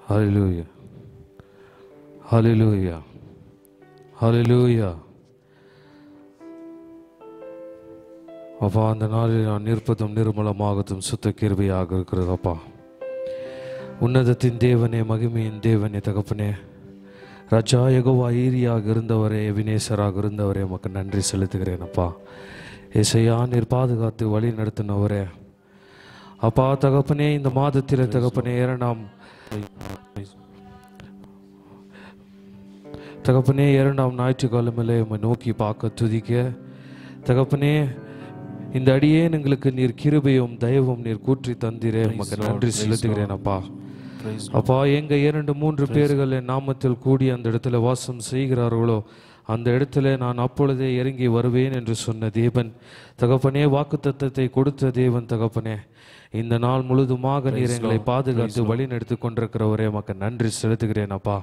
ஹல்லேலூயா, ஹல்லேலூயா, ஹல்லேலூயா. அப்பா, அந்த நாளில் நான் நிற்பதும் நிர்மலமாகத்தும் சுத்த கிருபையாக இருக்கிறது. அப்பா, உன்னதத்தின் தேவனே, மகிமையின் தேவனே, தகப்பனே, ராஜா யெகோவா ஈரியாக இருந்தவரே, எபினேசராக இருந்தவரே, உமக்கு நன்றி செலுத்துகிறேன். அப்பா ஏசையா, நீர் பாதுகாத்து வழி நடத்தினவரே, அப்பா தகப்பனே, இந்த மாதத்தில் தகப்பனே இரண்டாம் ஞாயிற்றுக்கிழமையிலே உம்மை நோக்கி பார்க்க துதிக்க தகப்பனே, இந்த அடியேன் எங்களுக்கு நீர் கிருபையும் தயவும் நீர் கூற்றி தந்தீரே, உமக்கு நன்றி செலுத்துகிறேன். அப்பா அப்பா, எங்க 2-3 பேர்கள் என் நாமத்தில் கூடி அந்த இடத்துல வாசம் செய்கிறார்களோ அந்த இடத்துல நான் அப்பொழுதே இறங்கி வருவேன் என்று சொன்ன தேவன் தகப்பனே, வாக்குத்தத்தத்தை கொடுத்த தேவன் தகப்பனே, இந்த நாள் முழுதுமாக நீர் எங்களை பாதுகாத்து வழி நடத்தி கொண்டிருக்கிறவரே, உமக்கு நன்றி செலுத்துகிறேன். அப்பா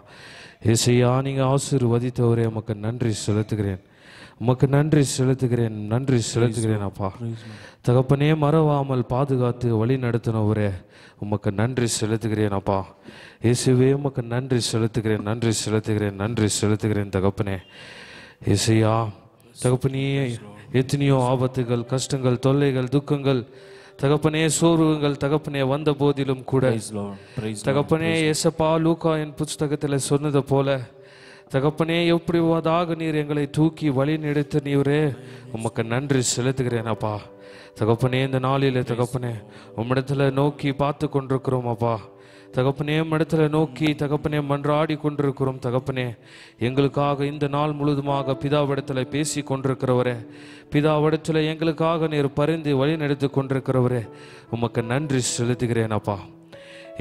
ஏசையா, நீங்க ஆசீர்வதித்தவரே, உமக்கு நன்றி செலுத்துகிறேன், உமக்கு நன்றி செலுத்துகிறேன், நன்றி செலுத்துகிறேன். அப்பா தகப்பனே, மறவாமல் பாதுகாத்து வழி நடத்தினவரே, உமக்கு நன்றி செலுத்துகிறேன். அப்பா இயேசுவே, உமக்கு நன்றி செலுத்துகிறேன், நன்றி செலுத்துகிறேன், நன்றி செலுத்துகிறேன். தகப்பனே இயேசுயா, தகப்பனே, எத்தனையோ ஆபத்துகள், கஷ்டங்கள், தொல்லைகள், துக்கங்கள், தகப்பனே, சோர்வுகள் தகப்பனே வந்த போதிலும் கூட தகப்பனே ஏசப்பா, லூக்கா என் புஸ்தகத்தில் சொன்னது போல தகப்பனே, எப்படிவாதாக நீர் எங்களை தூக்கி வழி நடத்த நீரே, உமக்கு நன்றி செலுத்துகிறேன். அப்பா தகப்பனே, இந்த நாளில் தகப்பனே உம்மிடத்துல நோக்கி பார்த்து கொண்டிருக்கிறோம். அப்பா தகப்பனே, உம்மிடத்துல நோக்கி தகப்பனே மன்றாடி கொண்டிருக்கிறோம். தகப்பனே, எங்களுக்காக இந்த நாள் முழுதுமாக பிதாவிடத்தில் பேசி கொண்டிருக்கிறவரே, பிதாவிடத்தில் எங்களுக்காக நீர் பரிந்து வழி நடத்தி கொண்டிருக்கிறவரே, உமக்கு நன்றி செலுத்துகிறேன். அப்பா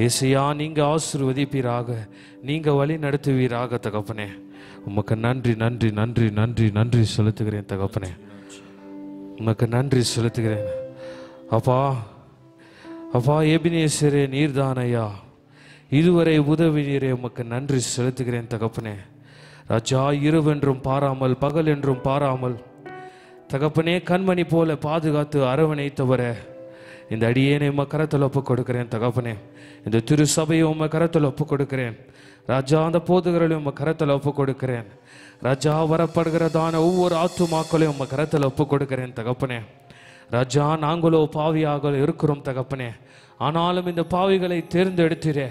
ஏசையா, நீங்க ஆசீர்வதிப்பீராக, நீங்க வழி நடத்துவீராக. தகப்பனே, உமக்கு நன்றி நன்றி நன்றி நன்றி நன்றி செலுத்துகிறேன். தகப்பனே, உமக்கு நன்றி செலுத்துகிறேன். அப்பா அப்பா, எபினேசரே, நீர்தானையா இதுவரை உதவி நீரே, உமக்கு நன்றி செலுத்துகிறேன். தகப்பனே ராஜா, இரவென்றும் பாராமல் பகல் என்றும் பாராமல் தகப்பனே கண்மணி போல பாதுகாத்து அரவணைத்தவரே, இந்த அடியேனை உம கரத்தில் ஒப்பு கொடுக்கிறேன். தகப்பனே, இந்த திரு சபையை உம கரத்தில் ஒப்பு கொடுக்கிறேன். ராஜா, அந்த போதுகளையும் உம கரத்தில் ஒப்பு கொடுக்கிறேன். ராஜா, வரப்படுகிறதான ஒவ்வொரு ஆத்துமாக்களையும் உம கரத்தில் ஒப்பு கொடுக்கிறேன். தகப்பனே ராஜா, நாங்களோ பாவியாக இருக்கிறோம் தகப்பனே, ஆனாலும் இந்த பாவிகளை தேர்ந்தெடுத்தீரே,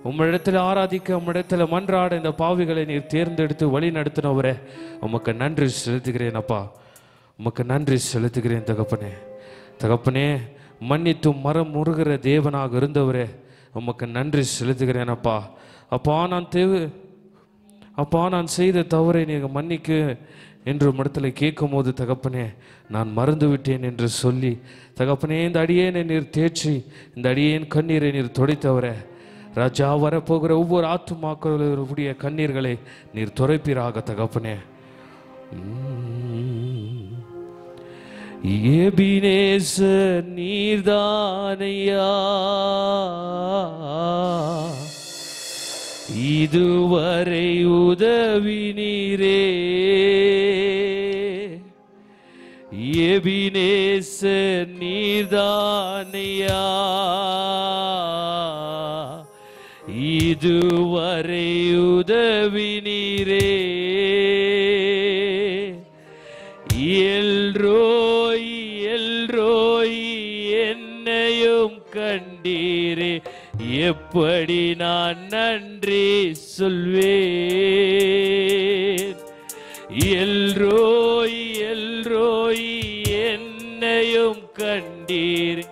உம்மிடத்தில் ஆராதிக்க, உம்மிடத்தில் மன்றாட இந்த பாவிகளை நீர் தேர்ந்தெடுத்து வழி நடத்தினவரே, உமக்கு நன்றி செலுத்துகிறேன். அப்பா உமக்கு நன்றி செலுத்துகிறேன். தகப்பனே தகப்பனே, மன்னித்தும் மரம் முருகிற தேவனாக இருந்தவரே, உமக்கு நன்றி செலுத்துகிறேன். அப்பா அப்பா, நான் செய்த தவறை நீங்கள் மன்னிக்க என்று இடத்துல கேட்கும் போது தகப்பனே, நான் மறந்து விட்டேன் என்று சொல்லி தகப்பனே, இந்த அடியேனை நீர் தேய்ச்சி, இந்த அடியேன் கண்ணீரை நீர் துடைத்தவரே, ராஜா, வரப்போகிற ஒவ்வொரு ஆத்துமாக்களுடைய கண்ணீர்களை நீர் துடைப்பீராக. தகப்பனே, எபினேசர் நீர்தானையா இதுவரை உதவி நீரே, எபினேசர் நீர்தானையா இதுவரை உதவி நீரே, எல்ரோய் எல்ரோய் என்னையும் கண்டீரே, எப்படி நான் நன்றி சொல்வேன். எல்ரோய் எல்ரோய் என்னையும் கண்டீரே,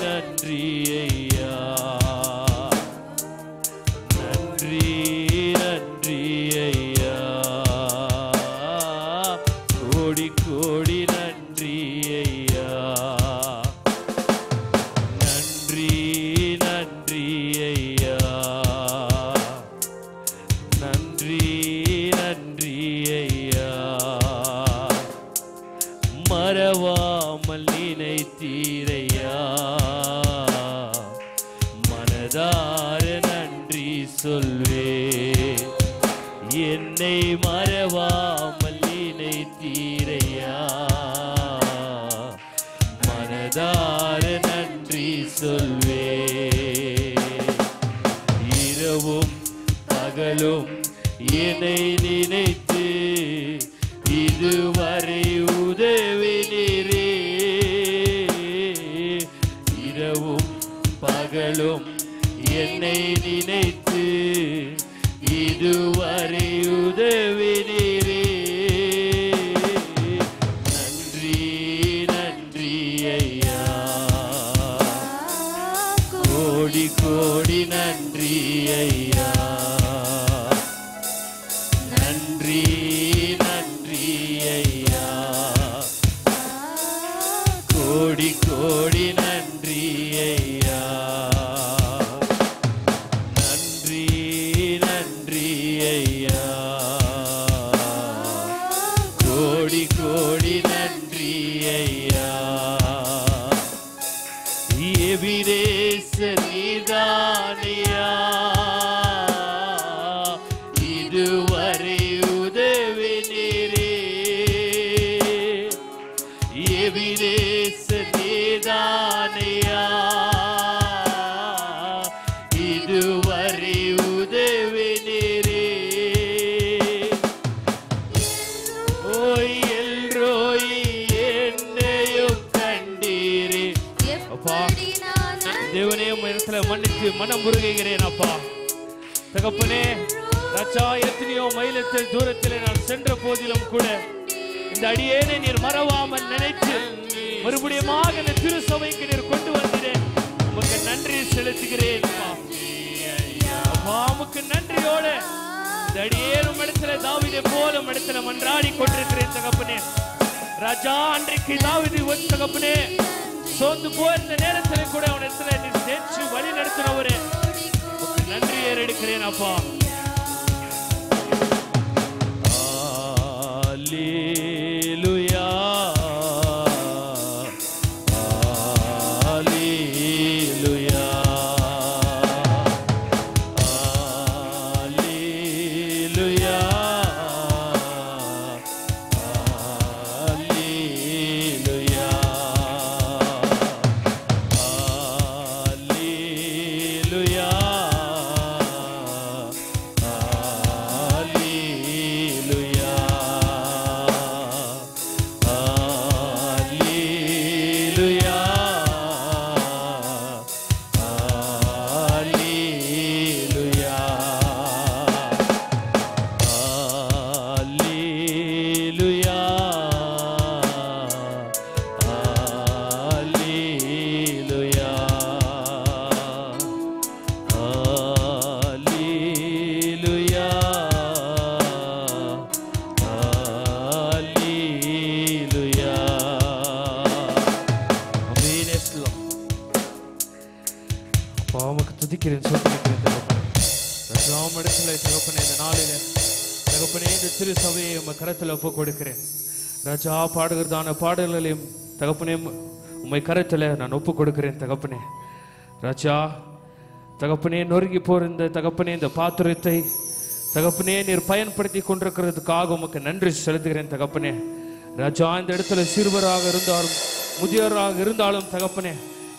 நன்றி ஐயா, நன்றி நன்றி ஐயா, கோடி கோடி நன்றி ஐயா, நன்றி நன்றி ஐயா, நன்றி நன்றி ஐயா, மறவாமல் நினைத்தீரையா, மனதார நன்றி சொல்வே, என்னை மறவாமல் நினைத்தீரையா, சொல்வே. இரவும் பகலும் என்னை நினைத்து இதுவரை உதவினீரே. இரவும் பகலும் என்னை நினைத்து இதுவரை உதவினீரே. நன்றி நன்றி ஐயா, கோடி கோடி நன்றி ஐயா. நன்றி நன்றி ஐயா, கோடி கோடி நன்றி ஐயா. நன்றி நன்றி ஐயா, கோடி கோடி நன்றி ஐயா. எபிரேசர் நீதானையா, இதுவரை உதவினீரே. எபிரேசர் நீதானையா, இதுவரை உதவினீரே. ஓய் எல்ரோய் என்னையும் கண்டீரே. அப்பா தேவனே, இடத்துல மன்னித்து மனம் முருகுகிறேன் அப்பா. தகப்பனே, ராஜா, எத்தனையோ மைலத்தில் தூரத்திலே நான் சென்ற போதிலும் கூட இந்த அடியேனை நீர் மறவாமல் நினைத்து மறுபடியும் இந்த திருசபைக்கு நீர் கொண்டு வந்தீரேன். உமக்கு நன்றி செலுத்துகிறேன் அப்பா. உமக்கு நன்றியோட இந்த அடியேனும் இடத்துல தாவீதை போல இடத்துல மன்றாடி கொண்டிருக்கிறேன் தகப்பனே. ராஜா, அன்றைக்கு தாவீது தகப்பனே சோர்ந்து போயிருந்த நேரத்தில் கூட அவன் இடத்துல நீர் தேய்ச்சி வழி நடத்தினவரே, நன்றி ஏறெடுக்கிறேன் அப்பா. அல்லேலூயா, அல்லேலூயா, அல்லேலூயா, அல்லேலூயா, அல்லேலூயா, துதிக்கிறேன், சொல்லிக்கிறேன் தகப்பனே. இந்த நாளில் தகப்பனே, இந்த திரு சபையை உங்க கரத்தில் ஒப்பு கொடுக்கிறேன் ராஜா. பாடுகிறதான பாடல்களையும் தகப்பனே உம்மை கரத்தில் நான் ஒப்பு கொடுக்கிறேன் தகப்பனே. ராஜா தகப்பனே, நொறுங்கி போற இந்த தகப்பனே இந்த பாத்திரத்தை தகப்பனே நீர் பயன்படுத்தி கொண்டிருக்கிறதுக்காக உமக்கு நன்றி செலுத்துகிறேன் தகப்பனே. ராஜா, இந்த இடத்துல சிறுவராக இருந்தாலும் முதியோராக இருந்தாலும் தகப்பனே,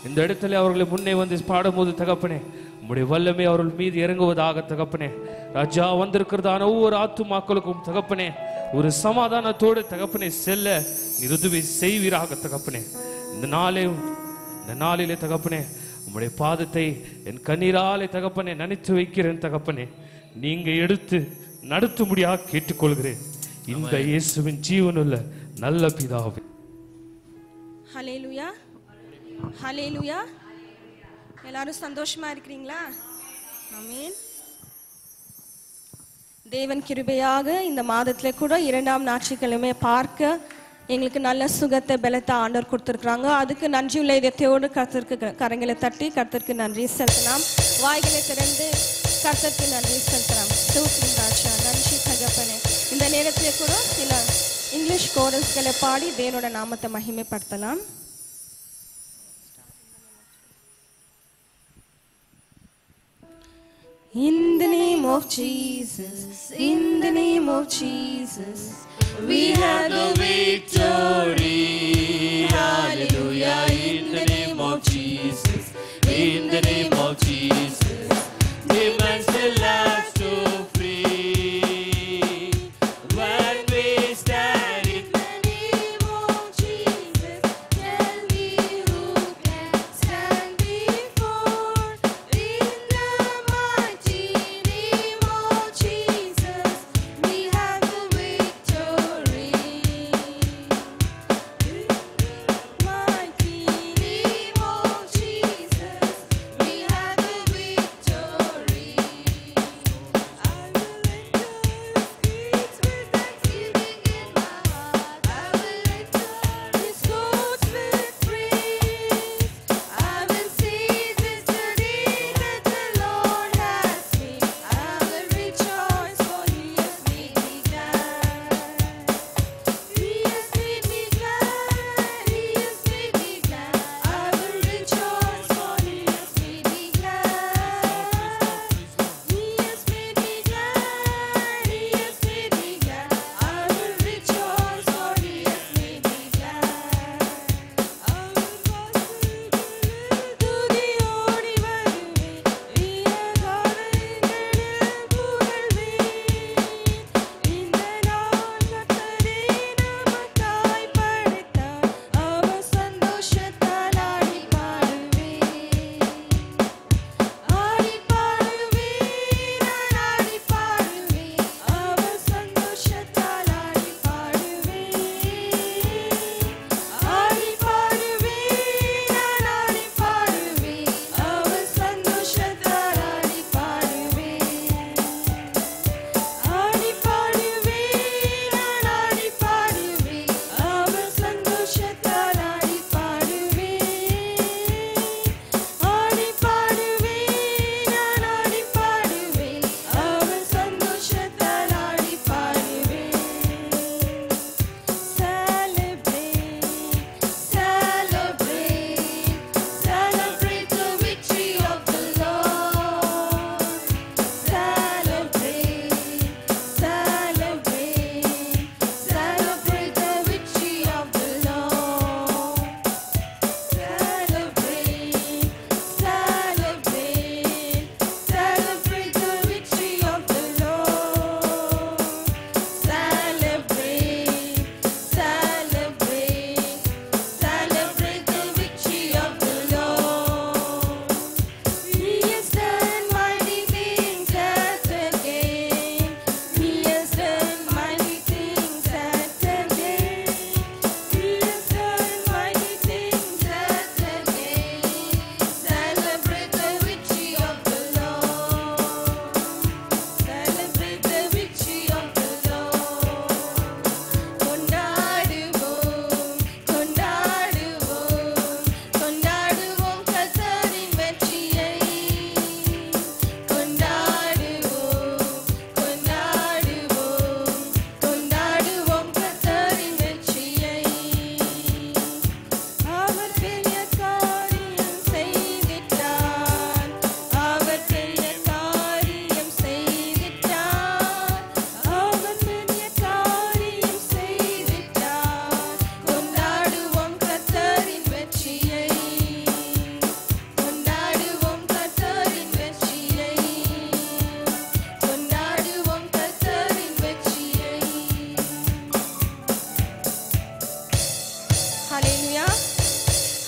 இந்த இடத்துல அவர்களை முன்னே வந்து பாடும்போது தகப்பனே உம்முடைய வல்லமை அவர்கள் மீது இறங்குவதாக தகப்பனே. ராஜா, வந்திருக்கிறதான ஒவ்வொரு ஆத்துமாக்களுக்கும் தகப்பனே ஒரு சமாதானத்தோடு தகப்பனே செல்ல நீர் உதவி செய்வீராக தகப்பனே. இந்த நாளிலே தகப்பனே உம்முடைய பாதத்தை என் கண்ணீராலே தகப்பனே நனைத்து வைக்கிறேன் தகப்பனே. நீங்க எடுத்து நடத்தும்படியாக கேட்டுக்கொள்கிறேன் இந்த இயேசுவின் ஜீவனுள்ள நல்ல பிதாவே. ஹல்லேலூயா, ஹல்லேலூயா. எல்லாரும் சந்தோஷமா இருக்கிறீங்களா? ஆமென். தேவன் கிருபையாக இந்த மாதத்துல கூட 2ஆம் ஞாயிற்றுக்கிழமை பார்க்க எங்களுக்கு நல்ல சுகத்தை பலத்தை ஆண்டவர் கொடுத்துருக்குறாங்க. அதுக்கு நன்றியுள்ள இதயத்தோடு கர்த்தருக்கு கரங்களை தட்டி கர்த்தருக்கு நன்றி செலுத்தலாம். வாய்களை திறந்து கர்த்தருக்கு நன்றி செலுத்தலாம். ஸ்தோத்திரம் ராஜா, நன்றி தகப்பனே. இந்த நேரத்தில் கூட சில இங்கிலீஷ் கோரல்ஸ்களை பாடி தேவனோட நாமத்தை மகிமைப்படுத்தலாம். In the name of Jesus, in the name of Jesus, we have the victory. Hallelujah. In the name of Jesus,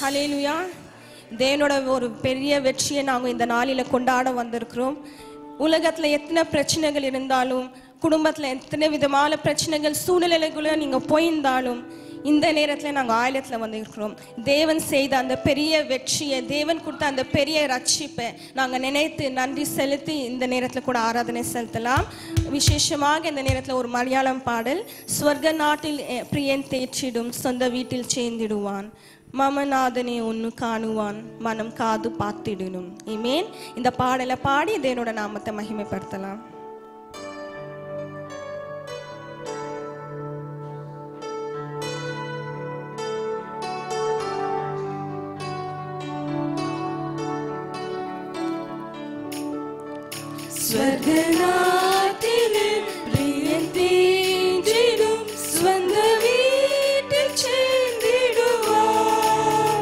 ஹல்லேலூயா. தேவனோட ஒரு பெரிய வெற்றியை நாங்கள் இந்த நாளில் கொண்டாட வந்திருக்கிறோம். உலகத்தில் எத்தனை பிரச்சனைகள் இருந்தாலும், குடும்பத்தில் எத்தனை விதமான பிரச்சனைகள் சூழ்நிலைகளை நீங்கள் போயிருந்தாலும், இந்த நேரத்தில் நாங்கள் ஆயலத்தில் வந்திருக்கிறோம். தேவன் செய்த அந்த பெரிய வெற்றியை, தேவன் கொடுத்த அந்த பெரிய ரட்சிப்பை நாங்கள் நினைத்து நன்றி செலுத்தி இந்த நேரத்தில் கூட ஆராதனை செலுத்தலாம். விசேஷமாக இந்த நேரத்தில் ஒரு மலையாளம் பாடல், ஸ்வர்க நாட்டில் பிரியன் தேற்றிடும், சொந்த வீட்டில் சேர்ந்திடுவான், மமநாதனே ஒன்று காணுவான், மனம் காது பார்த்திடணும். ஆமென். இந்த பாடலை பாடி தேவனோட நாமத்தை மகிமைப்படுத்தலாம். സ്വർഗനാട്ടിലെ പ്രിയൻ തേജിടും, സ്വന്ത വീട്ടിൽ ചേർന്നിടുവാൻ.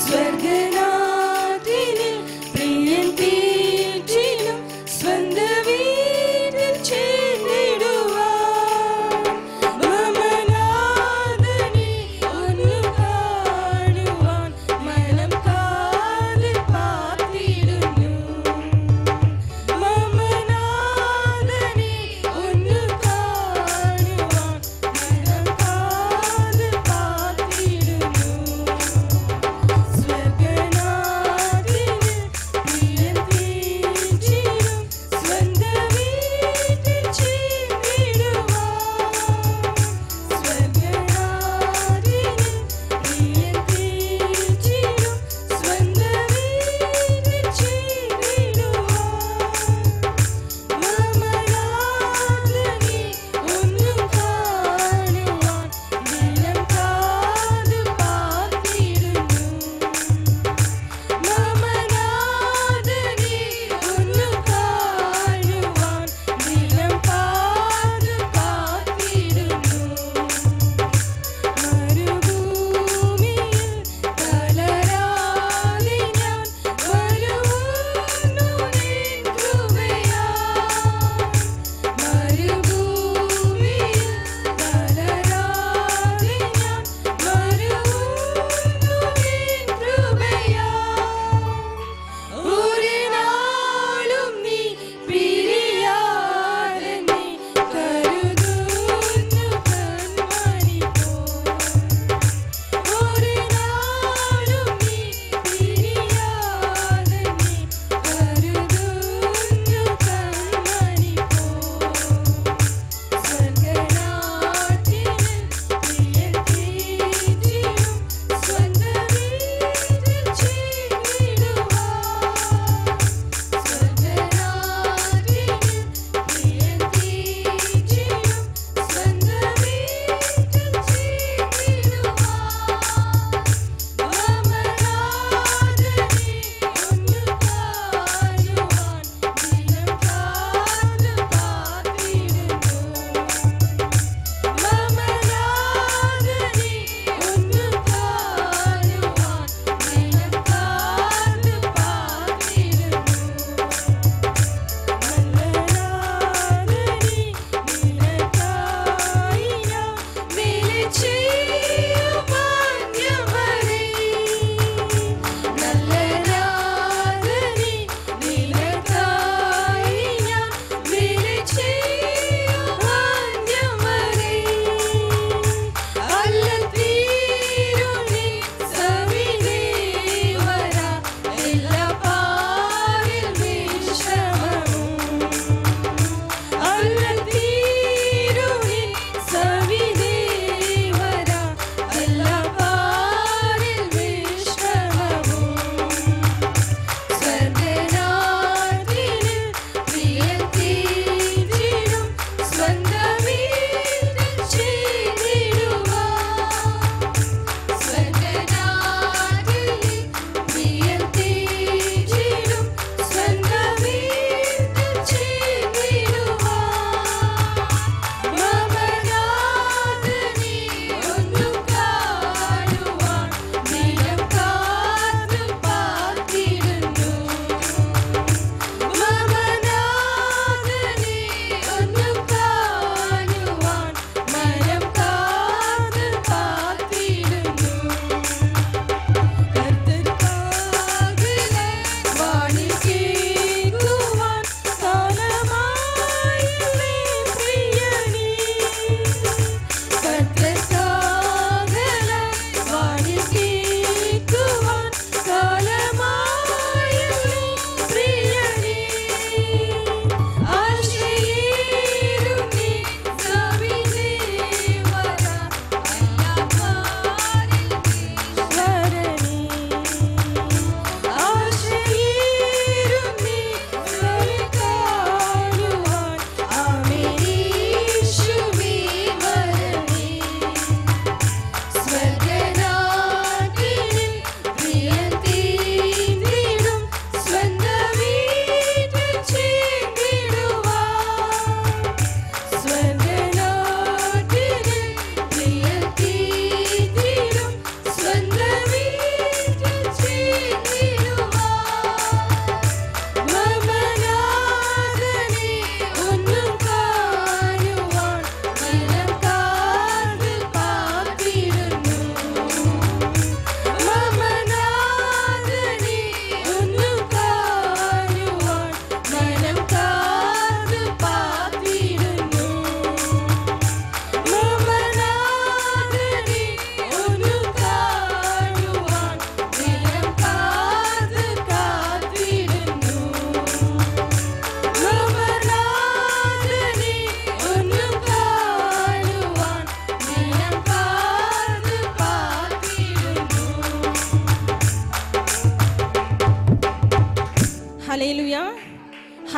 സ്വർഗനാട്ടിലെ പ്രിയൻ തേജിടും, സ്വന്ത വീട്ടിൽ ചേർന്നിടുവാൻ. മമനാഥനെ ഒന്നു കാണുവാൻ, മനം കാതിൽ പാർത്തിടുന്നു.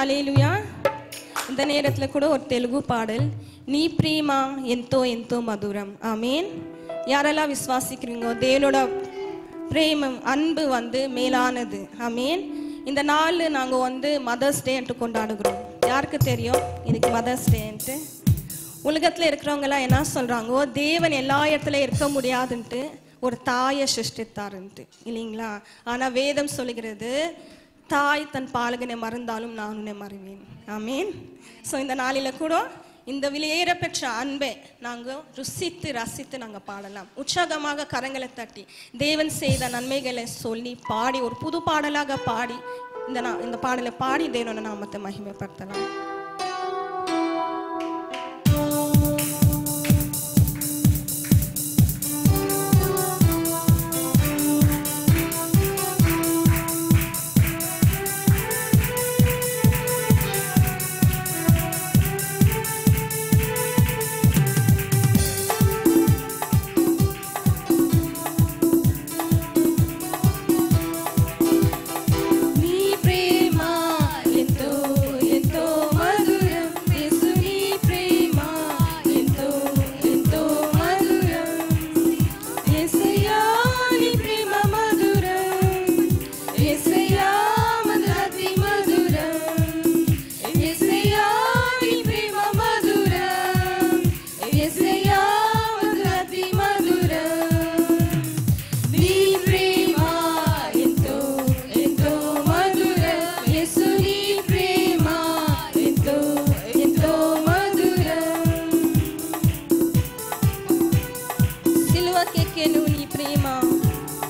హల్లెలూయా. இந்த நேரத்துல கூட ஒரு தெலுங்கு பாடல், நீ பிரேமா ఎంతో ఎంతో మధురం. ஆமென். யாரெல்லாம் விசுவாசிக்கிறீங்க தேவனோட பிரேமம் அன்பு மேலானது. ஆமென். இந்த நாள் நாங்க மதர்ஸ் டே என்று கொண்டாடுகிறோம். யாருக்கு தெரியும் இன்னைக்கு மதர்ஸ் டேன்ட்டு? உலகத்துல இருக்கிறவங்க எல்லாம் என்ன சொல்றாங்க, தேவன் எல்லா இடத்துல இருக்க முடியாதுன்ட்டு ஒரு தாயை சிருஷ்டித்தாருன்ட்டு இல்லைங்களா? ஆனா வேதம் சொல்லுகிறது, தாய் தன் பாலகனை மறந்தாலும் நான் உன்னை மறவேன். ஆமீன். ஸோ இந்த நாளில கூட இந்த விலையேற பெற்ற அன்பை நாங்கள் ருசித்து ரசித்து நாங்கள் பாடலாம். உற்சாகமாக கரங்களை தட்டி தேவன் செய்த நன்மைகளை சொல்லி பாடி ஒரு புது பாடலாக பாடி இந்த பாடலை பாடி தேவனோட நாமத்தை மகிமைப்படுத்தலாம்.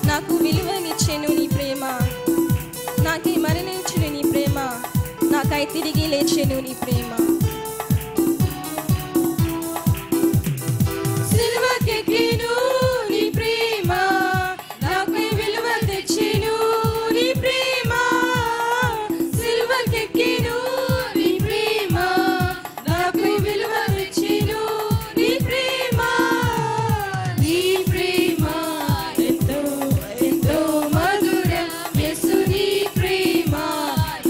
నాకు విలువనిచ్చెను నీ ప్రేమ, నాకై మరణించెను నీ ప్రేమ, నాకై తిరిగి లేచెను నీ ప్రేమ. సిలువకెక్కెను నీ ప్రేమ, నాకై విలువ తెచ్చెను నీ ప్రేమ. సిలువకెక్కెను నీ ప్రేమ, నాకై విలువ తెచ్చెను నీ ప్రేమ. నీ ప్రేమ ఎంతో ఎంతో మధురం, యేసు నీ ప్రేమ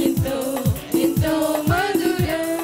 ఎంతో ఎంతో మధురం.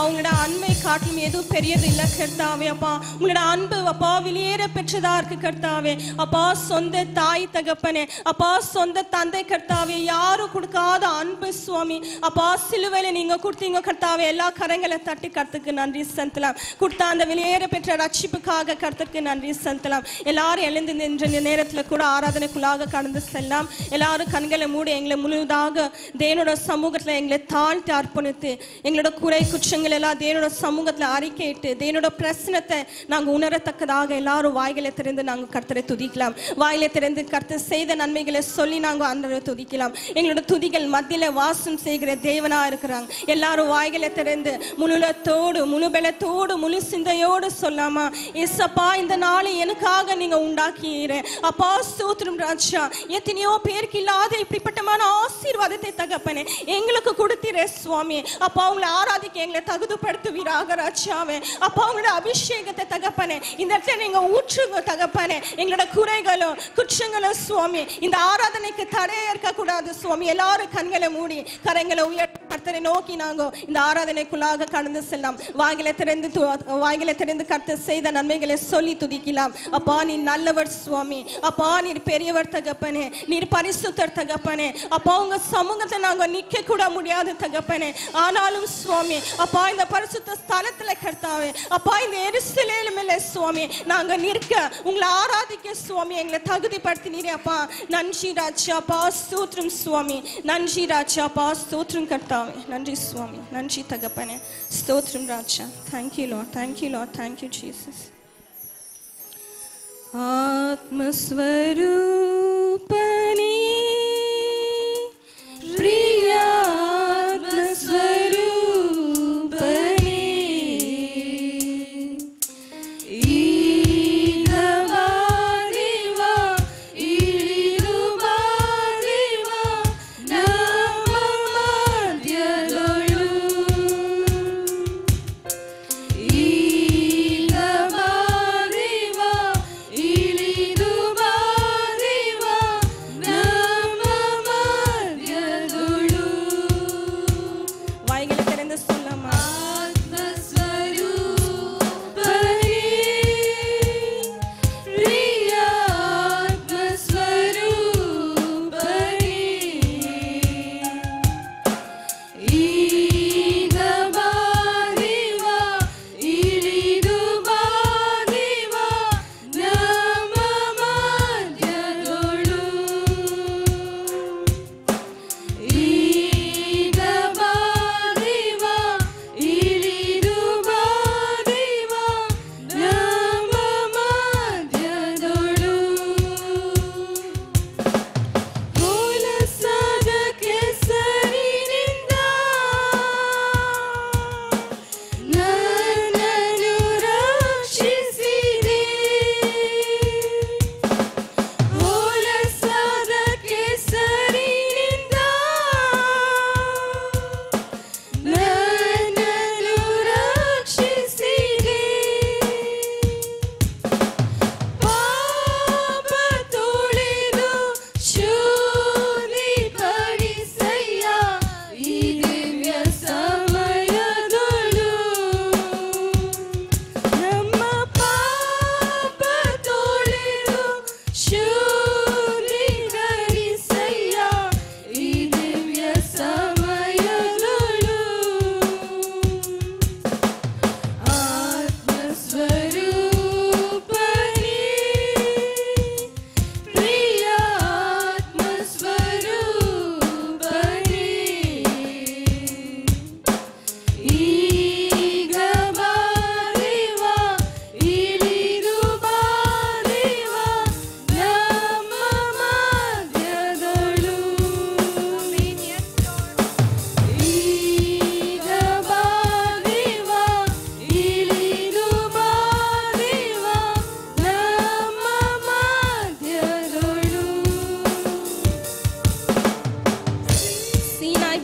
உங்களோட அன்பை காட்டிலும் எதுவும் பெரியது இல்லை கர்த்தாவே. அப்பா உங்களோட அன்பு அப்பா வெளியேற பெற்றதா இருக்கு கர்த்தாவே. அப்பா சொந்த தாய் தகப்பனே, அப்பா சொந்த தந்தை கர்த்தாவே, யாரும் கொடுக்காத அன்பு சுவாமி. அப்பா சிலுவையில நீங்க கொடுத்தீங்க கர்த்தாவே. எல்லா கரங்களை தட்டி கர்த்தருக்கு நன்றி செலுத்தலாம். கொடுத்த அந்த வெளியேற பெற்ற ரட்சிப்புக்காக கர்த்தருக்கு நன்றி செலுத்தலாம். எல்லாரும் எழுந்து நின்ற நேரத்துல கூட ஆராதனைக்குள்ளாக கடந்து செல்லாம். எல்லாரும் கண்களை மூடி எங்களை முழுதாக தேவனோட சமூகத்துல எங்களை தாழ்த்தி அர்ப்பணித்து எங்களோட குறை குற்றங்கள் எல்லாம் தேவனோட சமூகத்துல அறிக்கையிட்டு தேவனோட பிரச்சனத்தை நாங்க உணரத்தக்கதாக எல்லாரும் வாய்களை திறந்து நாங்க கர்த்தரை துதிக்கலாம். வாயிலை திறந்து கர்த்தர் செய்த நன்மைகளை சொல்லி நாங்க ஆண்டவரை துதிக்கலாம். எங்களோட துதிகள் மத்தியில வாசம் செய்கிற தேவனா இருக்கிறாங்க. எல்லாரும் வாய்களை திறந்து முழுலத்தோடு முழு பலத்தோடு முழு சிந்தையோடு சொல்லாமா, ஏசப்பா இந்த நாளை எனக்காக நீங்க உண்டாக்கிற அப்பா ஸ்தோத்திரம் ராஜா. எத்தனையோ பேருக்கு இல்லாத இப்படிப்பட்டமான ஆசீர்வாதத்தை தகப்பனே எங்களுக்கு கொடுத்தீரே சுவாமி. அப்பா உங்களை ஆராதிக்க எங்களை தகுதிப்படுத்துவீராக ராஜாவே. அப்பா உங்களோட அபிஷேகத்தை தகப்பனே இந்த இடத்துல நீங்க ஊற்றுங்க தகப்பனே. எங்களோட குறைகளும் குற்றங்களும் சுவாமி இந்த ஆராதனைக்கு தடையா இருக்க கூடாது சுவாமி. எல்லாரும் கண்களை மூடி கரங்களை உயர்த்தி கர்த்தரை நோக்கி நாங்க இந்த ஆராதனைக்குள்ளாக கடந்து செல்லாம். வாய்களை திறந்து கர்த்தர் செய்த நன்மைகளை சொல்லி துதிக்கலாம். அப்பா நீ நல்லவர் சுவாமி. அப்பா நீர் பெரியவர் தகப்பனே, நீர் பரிசுத்தர் தகப்பனே. அப்பா உங்க சமூகத்தை நாங்க நிக்க கூட முடியாது தகப்பனே. ஆனாலும் சுவாமி அப்பா இந்த பரிசுத்த ஸ்தலத்துல கர்த்தாவே, அப்பா இந்த எருசலேமிலே சுவாமி நாங்க நிற்க உங்களை ஆராதிக்க சுவாமி எங்களை தகுதிப்படுத்தினீரே அப்பா. நன்றி ராஜா அப்பா ஸ்தோத்திரம் சுவாமி. நன்றி ராஜா அப்பா ஸ்தோத்திரம் கர்த்தாவே. நன்றி சுவாமி. நன்றி தகப்பனே. ஸ்தோத்திரம் ராஜா. Thank you Lord. Thank you Lord. Thank you Jesus. ஆத்மஸ்வரூபனே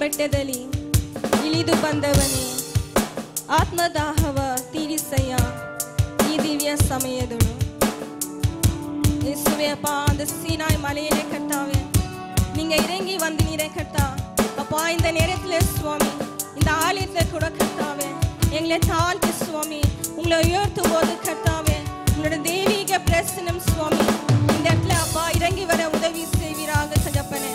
ಬೆಟ್ಟದಲ್ಲಿ ಇಳಿದು ಬಂದವನೇ, ಆತ್ಮದಾಹವ ತೀರಿಸಯ್ಯ ಈ ದಿವ್ಯ ಸಮಯದಳು. இயேசுவே அப்பா, அந்த சீனாய் மலையிலே கர்த்தாவே நீங்க இறங்கி வந்தீரே கர்த்தா. அப்பா இந்த நேரத்துல சுவாமி இந்த ஆலயத்துல கூட கர்த்தாவே எங்களை தாழ்த்தி சுவாமி உங்களை உயர்த்தும் போது கர்த்தாவே உங்களோட தெய்வீக பிரசனம் சுவாமி இந்த இடத்துல அப்பா இறங்கி வர உதவி செய்வீராக தகப்பனே.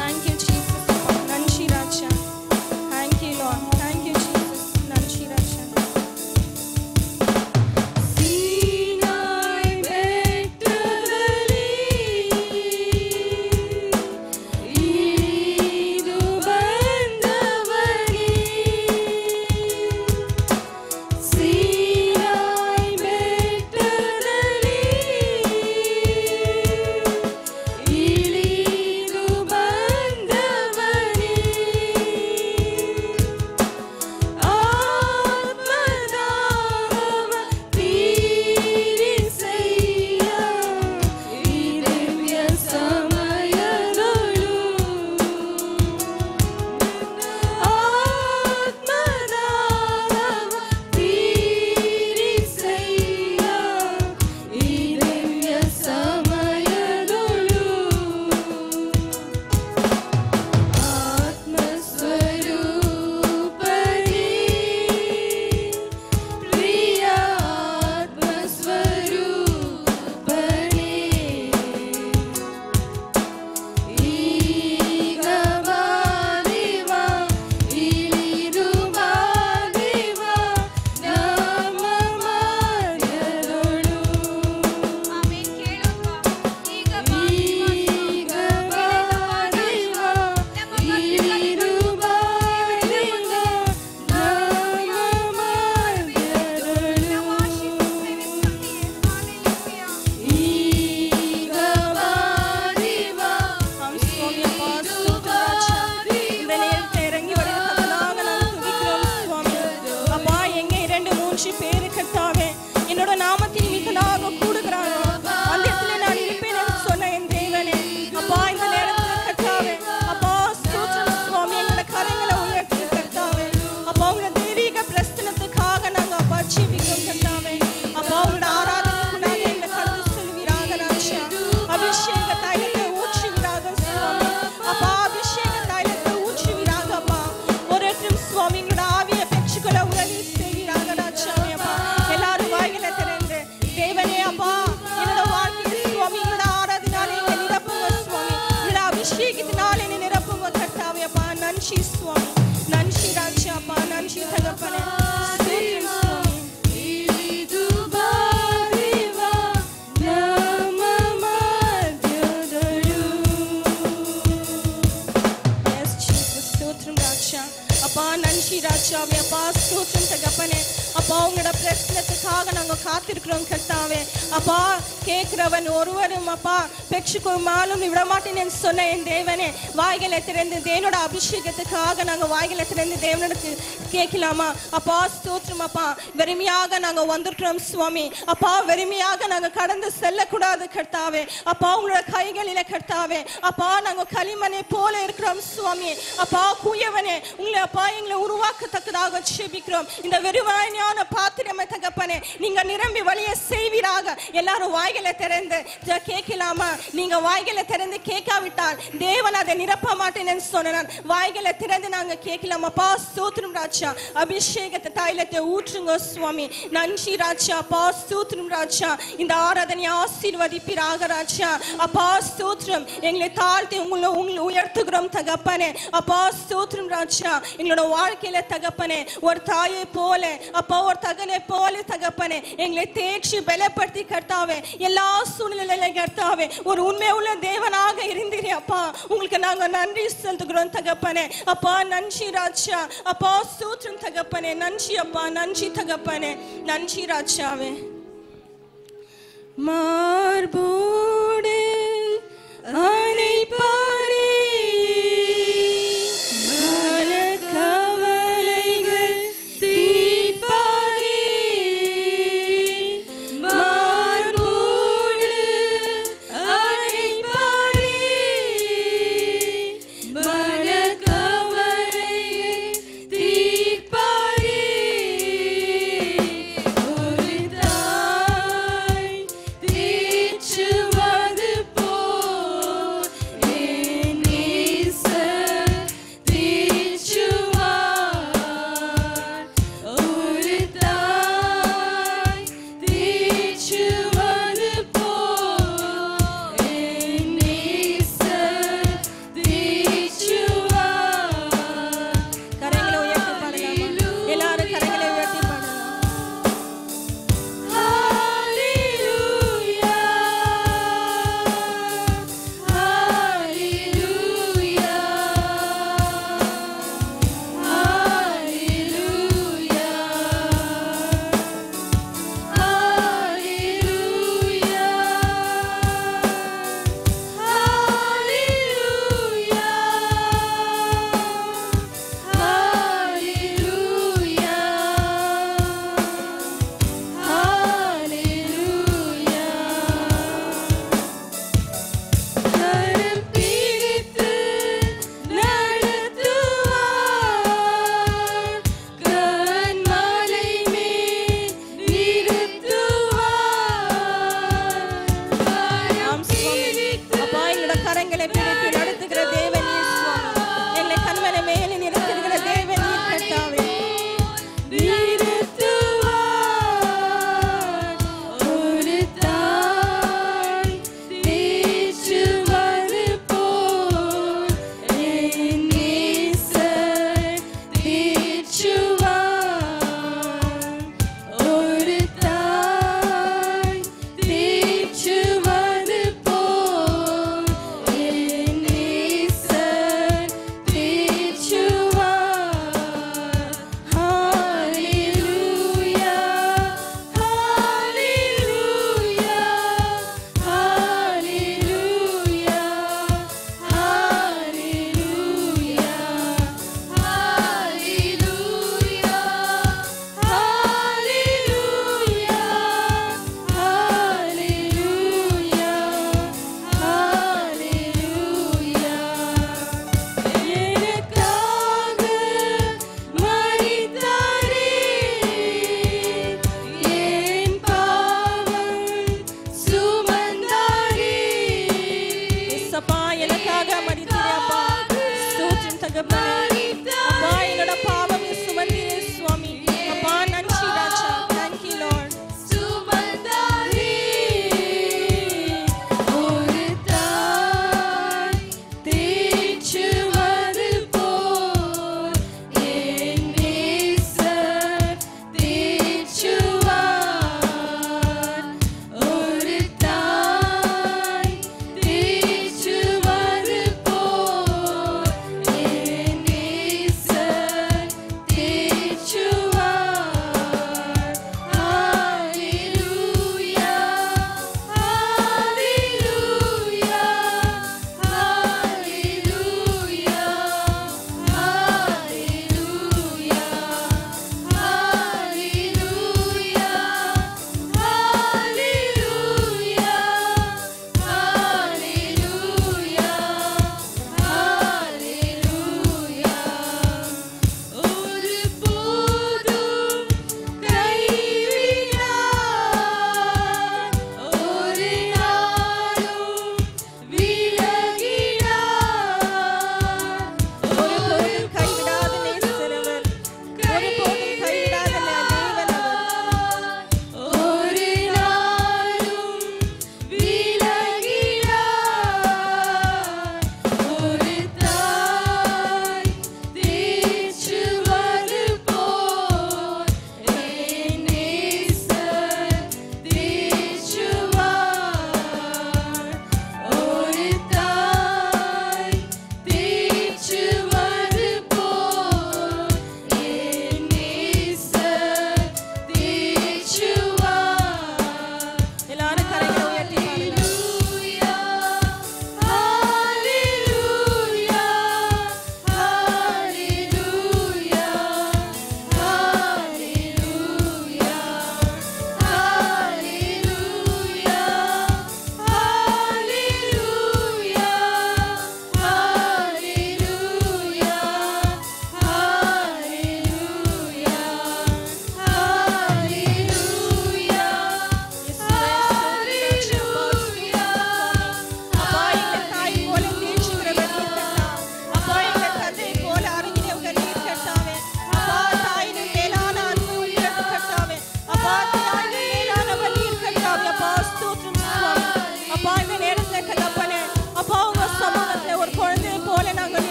Thank you Jesus. நன்றி ராஜா. Thank you Lord. Thank you Jesus. நன்றி ராஜா. கேட்கிறவன் ஒருவரும் அப்பா பெற்றுக்கொள்ளாலும் விடமாட்டேன்னு சொன்ன என் தேவனே வாய்களை திறந்து தேவனோட அபிஷேகத்துக்காக நாங்க வாய்களை திறந்து தேவனுக்கு கேட்கலாமா? அப்பா ஸ்தோத்திரம் அப்பா. வெறுமையாக நாங்க வந்திருக்கிறோம் சுவாமி. அப்பா வெறுமையாக நாங்க கடந்து செல்லக்கூடாது கர்த்தாவே. அப்பா உங்களோட கைகளில கர்த்தாவே அப்பா நாங்க களிமண்ணை போல இருக்கிறோம் சுவாமி. அப்பா குயவனே உங்களை அப்பா எங்களை உருவாக்கத்தக்கதாக ஜெபிக்கிறோம். இந்த வெறுமையான பாத்திரமே தகப்பனே நீங்க நிரம்பி வழிய செய்வீராக. எல்லாரும் வாய்களை திறந்து கேட்கலாமா? நீங்க வாய்களை திறந்து கேட்காவிட்டால் தேவன் அதை நிரப்ப மாட்டேன்னு சொன்னான். வாய்களை திறந்து நாங்க கேட்கலாம். அப்பா ஸ்தோத்திரம் ராஜா. அபிஷேகத்தை தைலத்தை ஊற்றுங்க சுவாமி. நன்றி ராஜா. அப்பா ஸ்தோத்திரம் ராஜா. இந்த ஆராதனை ஆசீர்வதிப்பீராக ராஜா. அப்பா ஸ்தோத்திரம். எங்களை தாழ்த்தி உங்களை உயர்த்துகிறோம் தகப்பனே. அப்பா ஸ்தோத்திரம் ராஜா. எங்களோட வாழ்க்கையில தகப்பனே ஒரு தாயை போல அப்பா ஒரு தகனை போல தகப்பனே எங்களை தேய்ச்சி பலப்படுத்தி கர்த்தாவே எல்லா சூழ்நிலையில கர்த்தாவே ஒரு உண்மை உள்ள தேவனாக இருந்தீரே அப்பா. உங்களுக்கு நாங்க நன்றி செலுத்துகிறோம் தகப்பனே. அப்பா நன்றி ராஜா. அப்பா ஸ்தோத்திரம் தகப்பனே. நன்றி அப்பா. நன்றி தகப்பனே. நன்றி ராஜாவே. மார்போடு அணைப்பாரே கவலைகள் தீர்ப்பாரே. மார்போடு அணைப்பாரே மனக்கவலைகள் தீர்ப்பாரே. ஒரு தாய் தேற்றுவது போ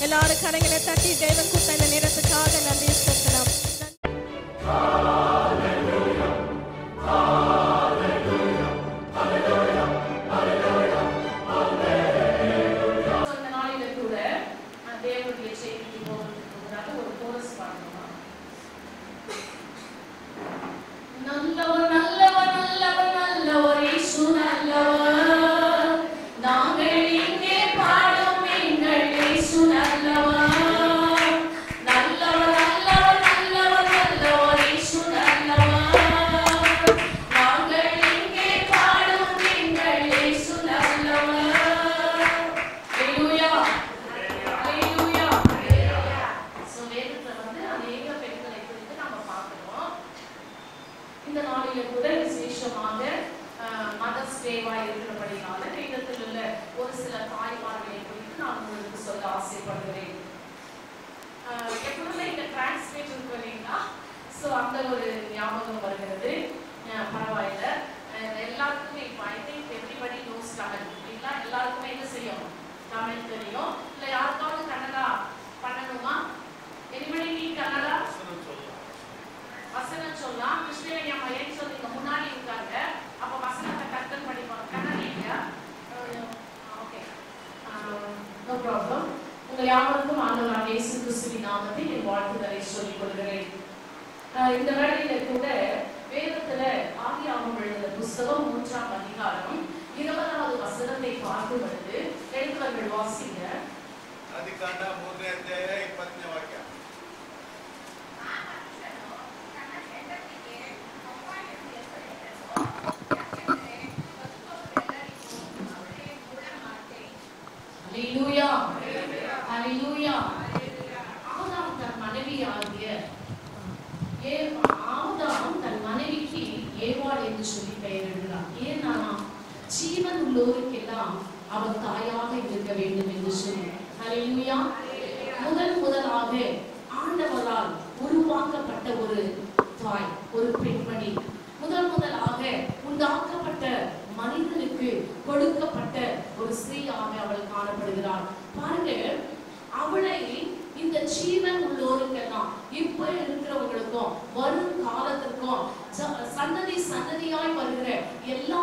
எல்லாரும் கரங்களை தட்டி தேவன் கொடுத்த இந்த நேரத்துக்காக நன்றி செலுத்தலாம். இந்த வேளையில கூட வேதத்துல ஆதியாகமம் எழுதின புத்தகம் 3ஆம் அதிகாரம் 20வது வசனத்தை பார்க்கும் பொழுது எழுத்துவர்கள் வாசிங்க. ಆದಿಕಾಂಡ 3ನೇ ಅಧ್ಯಾಯ 20ನೇ ವಾಕ್ಯ. ஹல்லேலூயா ஹல்லேலூயா. ஆதாம் தன் மனைவியாகிய ஆதாம் தன் மனைவிக்கு ஏவாள் என்று சொல்லி பெயரிடுகிறார். ஏன்னா ஜீவன் உள்ளோருக்கெல்லாம் அவள் தாயாக இருக்க வேண்டும் என்று சொல்லி. ஹல்லேலூயா. முதலாக ஆண்டவரால் உருவாக்கப்பட்ட ஒரு தாய், ஒரு பெண்மணி, முதலாக உண்டாக்கப்பட்ட மனிதனுக்கு கொடுக்கப்பட்ட ஒரு ஸ்திரீயாக அவள் காணப்படுகிறாள். பாருங்க, அவளை இந்த ஜீவன் உள்ளோருக்கெல்லாம் இப்ப இருக்கிறவங்களுக்கும் வரும் காலத்திற்கும் சந்ததியாய் வருகிற எல்லா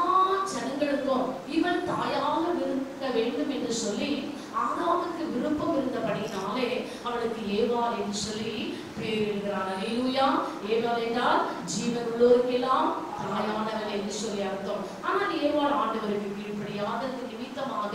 ஜனங்களுக்கும் இவள் தாயாக இருக்க வேண்டும் என்று சொல்லி ஆதாமுக்கு விருப்பம் இருந்தபடினாலே அவளுக்கு ஏவாள் என்று சொல்லி பெயரிடுகிறார். அல்லேலூயா. ஏவாள் என்றால் ஜீவன் உள்ளோருக்கெல்லாம் தாயானவள் என்று சொல்லி அர்த்தம். ஆனால் ஏவாள் ஆண்டவருக்கு கீழ்ப்படியாததுக்கு நிமித்தமாக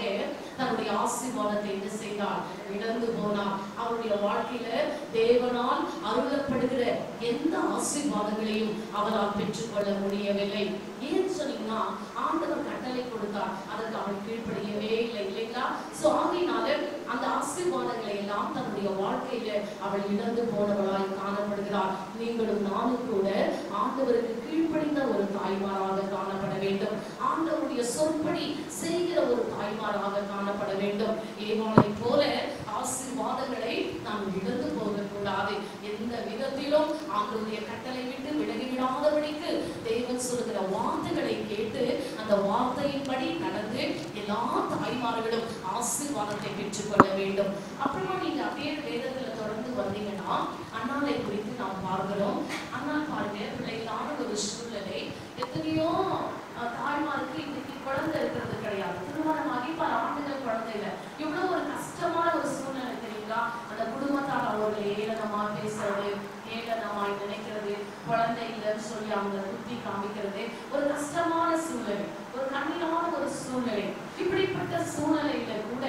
தன்னுடைய ஆசீர்வாதத்தை என்ன செய்தாள்? இழந்து போனாள். அவருடைய வாழ்க்கையில தேவனால் அருளப்படுகிற எந்த ஆசீர்வாதங்களையும் அவளால் பெற்றுக்கொள்ள முடியவில்லை. ஏன் சொன்னீங்கன்னா ஆண்டவர் கட்டளை கொடுத்தார், அதற்கு அவள் கீழ்ப்படியவே இல்லை, இல்லைங்களா? சோ ஆகையினால அந்த ஆசீர்வாதங்களை எல்லாம் தன்னுடைய வாழ்க்கையில அவள் இழந்து போனவளாய் காணப்படுகிறார். நீங்களும் நானும் கூட ஆண்டவருக்கு கீழ்ப்படிந்த ஒரு தாய்மாராக காணப்பட வேண்டும். ஆண்டவருடைய சொற்படி செய்கிற ஒரு தாய்மாராக காணப்பட வேண்டும். ஏவாளை போல ஆசீர்வாதங்களை நாம் இழந்து போகக்கூடாது. எந்த விதத்திலும் ஆண்டவருடைய கட்டளை விட்டு விலகிவிடாதபடிக்கு தேவன் சொல்லுகிற வார்த்தைகளை கேட்டு அந்த வார்த்தையின்படி நடந்து எல்லா தாய்மார்களும் ஆசீர்வாதத்தை பெற்றுக்கொள்ள வேண்டும். அப்புறமா நீங்க அப்படியே வேதத்துல தொடர்ந்து வந்தீங்கன்னா அண்ணாலை குறித்து நாம் பார்க்கிறோம். அண்ணா பாருங்க, பிள்ளைகளான ஒரு சூழ்நிலை. எத்தனையோ தாய்மாருக்கு இன்னைக்கு குழந்தை இருக்கிறது கிடையாது. திருமணமாகி பல ஆண்டுகள் குழந்தை இல்லை. இவ்வளவு ஒரு கஷ்டமான ஒரு சூழ்நிலை தெரியுங்களா? அந்த குடும்பத்தால் அவர்களை ஏளனமா பேசுறது, ஏளனமாய் நினைக்கிறது, குழந்தை இல்லைன்னு சொல்லி அவங்க குத்தி காமிக்கிறது ஒரு கஷ்டமான சூழ்நிலை, ஒரு கண்ணீரான ஒரு சூழ்நிலை. இப்படிப்பட்ட சூழ்நிலையில கூட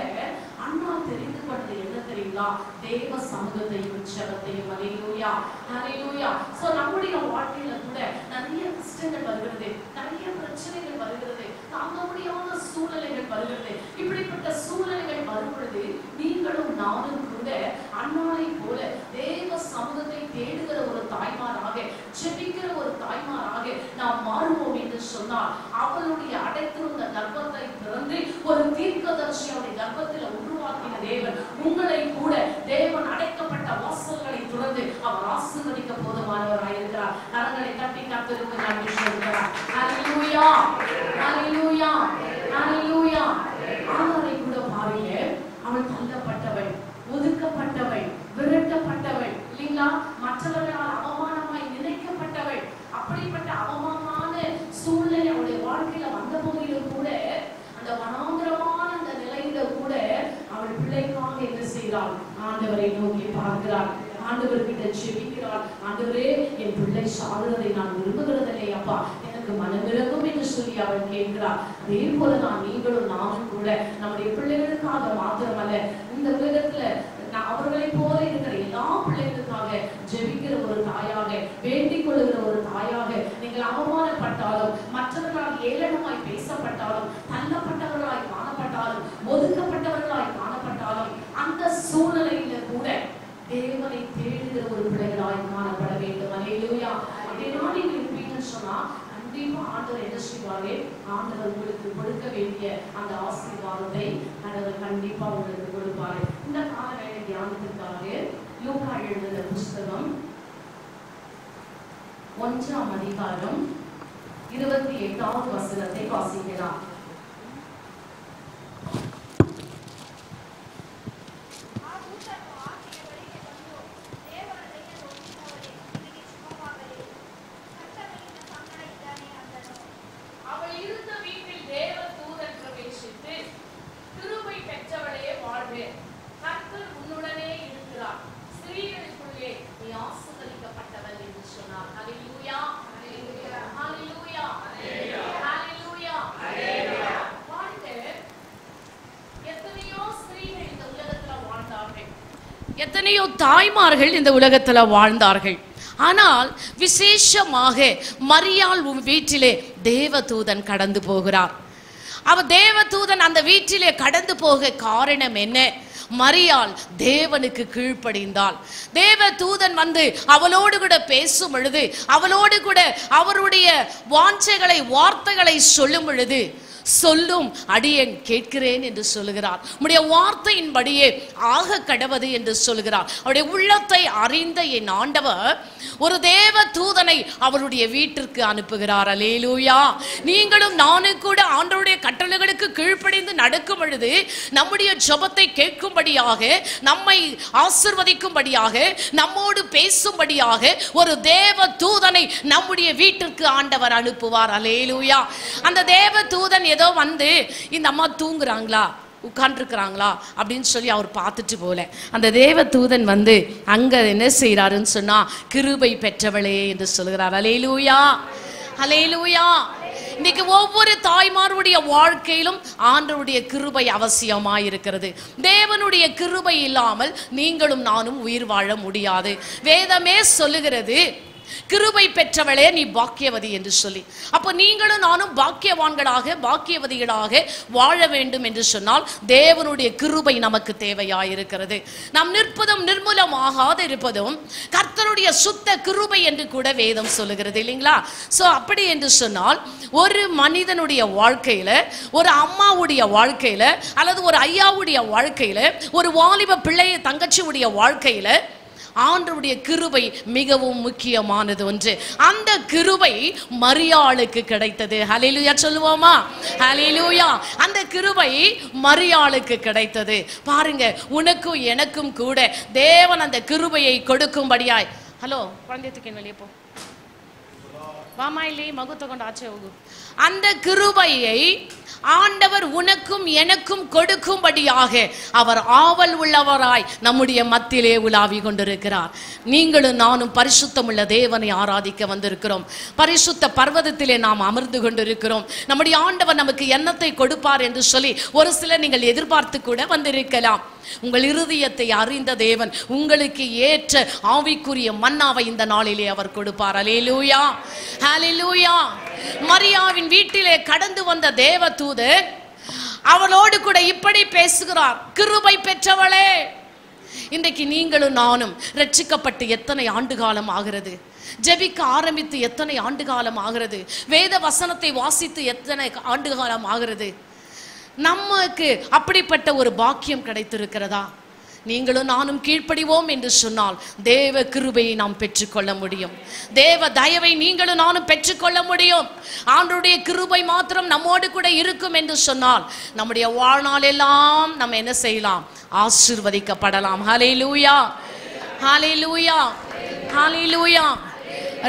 அண்ணா தெரிந்து கொண்டது என்ன தெரியுங்களா? தேவ சமூகத்தையும் ஜெபத்தையும். அல்லேலூயா அல்லேலூயா. சோ நம்முடைய வாழ்க்கையில கூட நிறைய கஷ்டங்கள் வருகிறது, நிறைய பிரச்சனைகள் வருகிறது, தாங்க முடியாத சூழ்நிலைகள் வருகிறது. இப்படிப்பட்ட சூழ்நிலைகள் வரும் பொழுது நீங்களும் நானும் கூட அண்ணாவை போல தேவ சமூகத்தை தேடுகிற ஒரு தாய்மாராக, ஜெபிக்கிற ஒரு தாய்மாராக நாம் மாறுவோம் என்று சொன்னால் அவளுடைய அடைத்திருந்த கர்ப்பத்தை திறந்து ஒரு தீர்க்கதரிசி அவருடைய கர்ப்பத்தில் உருவாக்கின தேவன் உங்களை கூட தேவன் அடைக்கப்பட்ட வாசல்களை திறந்து அவர் ஆசீர்வதிக்க போதுமானவராயிருக்கிறார். கரங்களை தட்டி கர்த்தருக்கு நன்றி சொல்கிறார். அல்லேலூயா அல்லேலூயா அல்லேலூயா. ஆதாரை கூட பாருங்க, அவள் தள்ளப்பட்டவள், ஒதுக்க என்ன செய்கிறாள்? ஆண்டவரை நோக்கி பார்க்கிறாள், ஆண்டவர்கிட்ட ஜெபிக்கிறாள். ஆண்டவரே, என் பிள்ளை சாகுறதை நான் விரும்புகிறதில்லை அப்பா, எனக்கு மனமிரங்கும் என்று சொல்லி அவள் கேட்கிறாள். அதே போலதான் நீங்களும் நானும் கூட நம்முடைய பிள்ளைகளுக்காக மாத்திரமல்ல, இந்த உலகத்துல அவர்களை போல இருக்கிற எல்லா பிள்ளைகளுக்காக ஜெபிக்கிற ஒரு தாயாக, வேண்டிக் கொள்ளுகிற ஒரு தாயாக, நீங்கள் அவமானப்பட்டாலும், மற்றவர்களால் ஏளனமாய் பேசப்பட்டாலும், தள்ளப்பட்டவர்களாய் காணப்பட்டாலும், ஒதுக்கப்பட்டவர்களாய் காணப்பட்டாலும், அந்த சூழ்நிலையில கூட தேவனை தேடுகிற ஒரு பிள்ளைகளாய் காணப்பட வேண்டும். அல்லேலூயா. அப்படின்னா நீங்கள் இருப்பீங்கன்னு சொன்னா கண்டிப்பா ஆண்டவர் என்ன செய்வாரு? ஆண்டவர் உங்களுக்கு கொடுக்க வேண்டிய அந்த ஆசீர்வாதத்தை ஆண்டவர் கண்டிப்பா உங்களுக்கு கொடுப்பாரு. இந்த கால வேலை தியானத்திற்காக லூக்கா எழுதின புஸ்தகம் 1ஆம் அதிகாரம் 28வது வசனத்தை வாசிக்கலாம். எத்தனையோ தாய்மார்கள் இந்த உலகத்துல வாழ்ந்தார்கள். ஆனால் விசேஷமாக மரியாள் வீட்டிலே தேவதூதன் கடந்து போகிறார். அவ தேவதூதன் அந்த வீட்டிலே கடந்து போக காரணம் என்ன? மரியாள் தேவனுக்கு கீழ்ப்படிந்தாள். தேவதூதன் வந்து அவளோடு கூட பேசும் பொழுது, அவளோடு கூட அவருடைய வாஞ்சைகளை, வார்த்தைகளை சொல்லும் பொழுது, சொல்லும் அடியேன் கேட்கிறேன் என்று சொல்லுகிறார். உம்முடைய வார்த்தையின்படியே ஆக கடவது என்று சொல்லுகிறார். அவருடைய உள்ளத்தை அறிந்த என் ஆண்டவர் ஒரு தேவ தூதனை அவருடைய வீட்டிற்கு அனுப்புகிறார். அல்லேலூயா. நீங்களும் நானும் கூட ஆண்டவருடைய கட்டளைகளுக்கு கீழ்ப்படிந்து நடக்கும் பொழுது நம்முடைய ஜெபத்தை கேட்கும்படியாக, நம்மை ஆசீர்வதிக்கும்படியாக, நம்மோடு பேசும்படியாக ஒரு தேவ தூதனை நம்முடைய வீட்டிற்கு ஆண்டவர் அனுப்புவார். அல்லேலூயா. அந்த தேவ தூதன் ஏதோ வந்து இந்த அம்மா தூங்குறாங்களா, உட்கார்ந்துருக்கிறாங்களா அப்படின்னு சொல்லி அவர் பார்த்துட்டு போல, அந்த தேவ தூதன் வந்து அங்க என்ன செய்யறாருன்னு சொன்னா, கிருபை பெற்றவளே என்று சொல்கிறார். அல்லேலூயா, அல்லேலூயா. இன்னைக்கு ஒவ்வொரு தாய்மாருடைய வாழ்க்கையிலும் ஆண்டவருடைய கிருபை அவசியமாயிருக்கிறது. தேவனுடைய கிருபை இல்லாமல் நீங்களும் நானும் உயிர் வாழ முடியாது. வேதமே சொல்லுகிறது, கிருபை பெற்றவளே நீ பாக்கியவதி என்று சொல்லி. அப்ப நீங்களும் நானும் பாக்கியவான்களாக, பாக்கியவதிகளாக வாழ வேண்டும் என்று சொன்னால் தேவனுடைய கிருபை நமக்கு தேவையாயிருக்கிறது. நாம் நிற்பதும் நிர்மூலமாகாது இருப்பதும் கர்த்தருடைய சுத்த கிருபை என்று கூட வேதம் சொல்லுகிறது இல்லைங்களா? சோ அப்படி என்று சொன்னால் ஒரு மனிதனுடைய வாழ்க்கையில, ஒரு அம்மாவுடைய வாழ்க்கையில, அல்லது ஒரு ஐயாவுடைய வாழ்க்கையில, ஒரு வாலிப பிள்ளை தங்கச்சியுடைய வாழ்க்கையில ஆண்டவருடைய கிருபை மிகவும் முக்கியமானது ஒன்று. அந்த கிருபை மரியாளுக்கு கிடைத்தது. ஹல்லேலூயா சொல்லுவோமா? ஹல்லேலூயா. அந்த கிருபை மரியாளுக்கு கிடைத்தது. பாருங்க, உனக்கும் எனக்கும் கூட தேவன் அந்த கிருபையை கொடுக்கும்படியாய். ஹலோ, குழந்தை தூக்கி வெளியே போ, வாமா இல்லை மகுத்த கொண்டு ஆச்சே ಹೋಗು. அந்த கிருபையை ஆண்டவர் உனக்கும் எனக்கும் கொடுக்கும்படியாக அவர் ஆவல் உள்ளவராய் நம்முடைய மத்தியிலே உலாவி கொண்டிருக்கிறார். நீங்களும் நானும் பரிசுத்தமுள்ள தேவனை ஆராதிக்க வந்திருக்கிறோம். பரிசுத்த பர்வதத்திலே நாம் அமர்ந்து கொண்டிருக்கிறோம். நம்முடைய ஆண்டவர் நமக்கு என்னத்தை கொடுப்பார் என்று சொல்லி ஒரு சிலர் நீங்கள் எதிர்பார்த்து கூட வந்திருக்கலாம். உங்கள் இருதயத்தை அறிந்த தேவன் உங்களுக்கு ஏற்ற ஆவிக்குரிய மன்னாவை இந்த நாளிலே அவர் கொடுப்பார். அல்லேலூயா, ஹல்லேலூயா. மரியாவின் வீட்டிலே கடந்து வந்த தேவதூதன் அவளோடு கூட இப்படி பேசுகிறார், கிருபை பெற்றவளே. இன்றைக்கு நீங்களும் நானும் ரட்சிக்கப்பட்டு எத்தனை ஆண்டு காலம் ஆகிறது? ஜெபிக்க ஆரம்பித்து எத்தனை ஆண்டு காலம் ஆகிறது? வேத வசனத்தை வாசித்து எத்தனை ஆண்டு காலம் ஆகிறது? நமக்கு அப்படிப்பட்ட ஒரு பாக்கியம் கிடைத்திருக்கிறதா? நீங்களும் நானும் கீழ்ப்படிவோம் என்று சொன்னால் தேவ கிருபையை நாம் பெற்றுக்கொள்ள முடியும். தேவ தயவை நீங்களும் நானும் பெற்றுக்கொள்ள முடியும். ஆண்டவருடைய கிருபை மாத்திரம் நம்மோடு கூட இருக்கும் என்று சொன்னால் நம்முடைய வாழ்நாள் எல்லாம் நம்ம என்ன செய்யலாம்? ஆசீர்வதிக்கப்படலாம். ஹல்லேலூயா, ஹல்லேலூயா, ஹல்லேலூயா.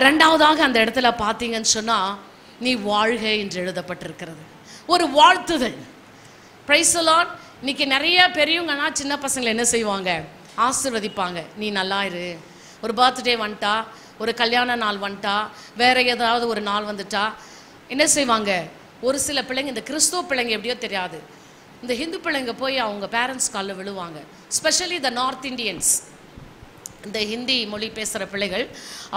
இரண்டாவதாக அந்த இடத்துல பார்த்தீங்கன்னு சொன்னா, நீ வாழ்க என்று எழுதப்பட்டிருக்கிறது. ஒரு வாழ்த்துதல். Price the Lord. இன்னைக்கு நிறைய பெரியவங்கன்னா சின்ன பசங்களை என்ன செய்வாங்க, ஆசீர்வதிப்பாங்க. நீ நல்லா இரு. ஒரு பர்த்டே வந்துட்டா, ஒரு கல்யாண நாள் வந்துட்டா, வேற ஏதாவது ஒரு நாள் வந்துட்டா என்ன செய்வாங்க, ஒரு சில பிள்ளைங்க, இந்த கிறிஸ்துவ பிள்ளைங்க எப்படியோ தெரியாது, இந்த ஹிந்து பிள்ளைங்க போய் அவங்க பேரண்ட்ஸ் காலில் விழுவாங்க. ஸ்பெஷலி த நார்த் இண்டியன்ஸ், இந்த ஹிந்தி மொழி பேசுகிற பிள்ளைகள்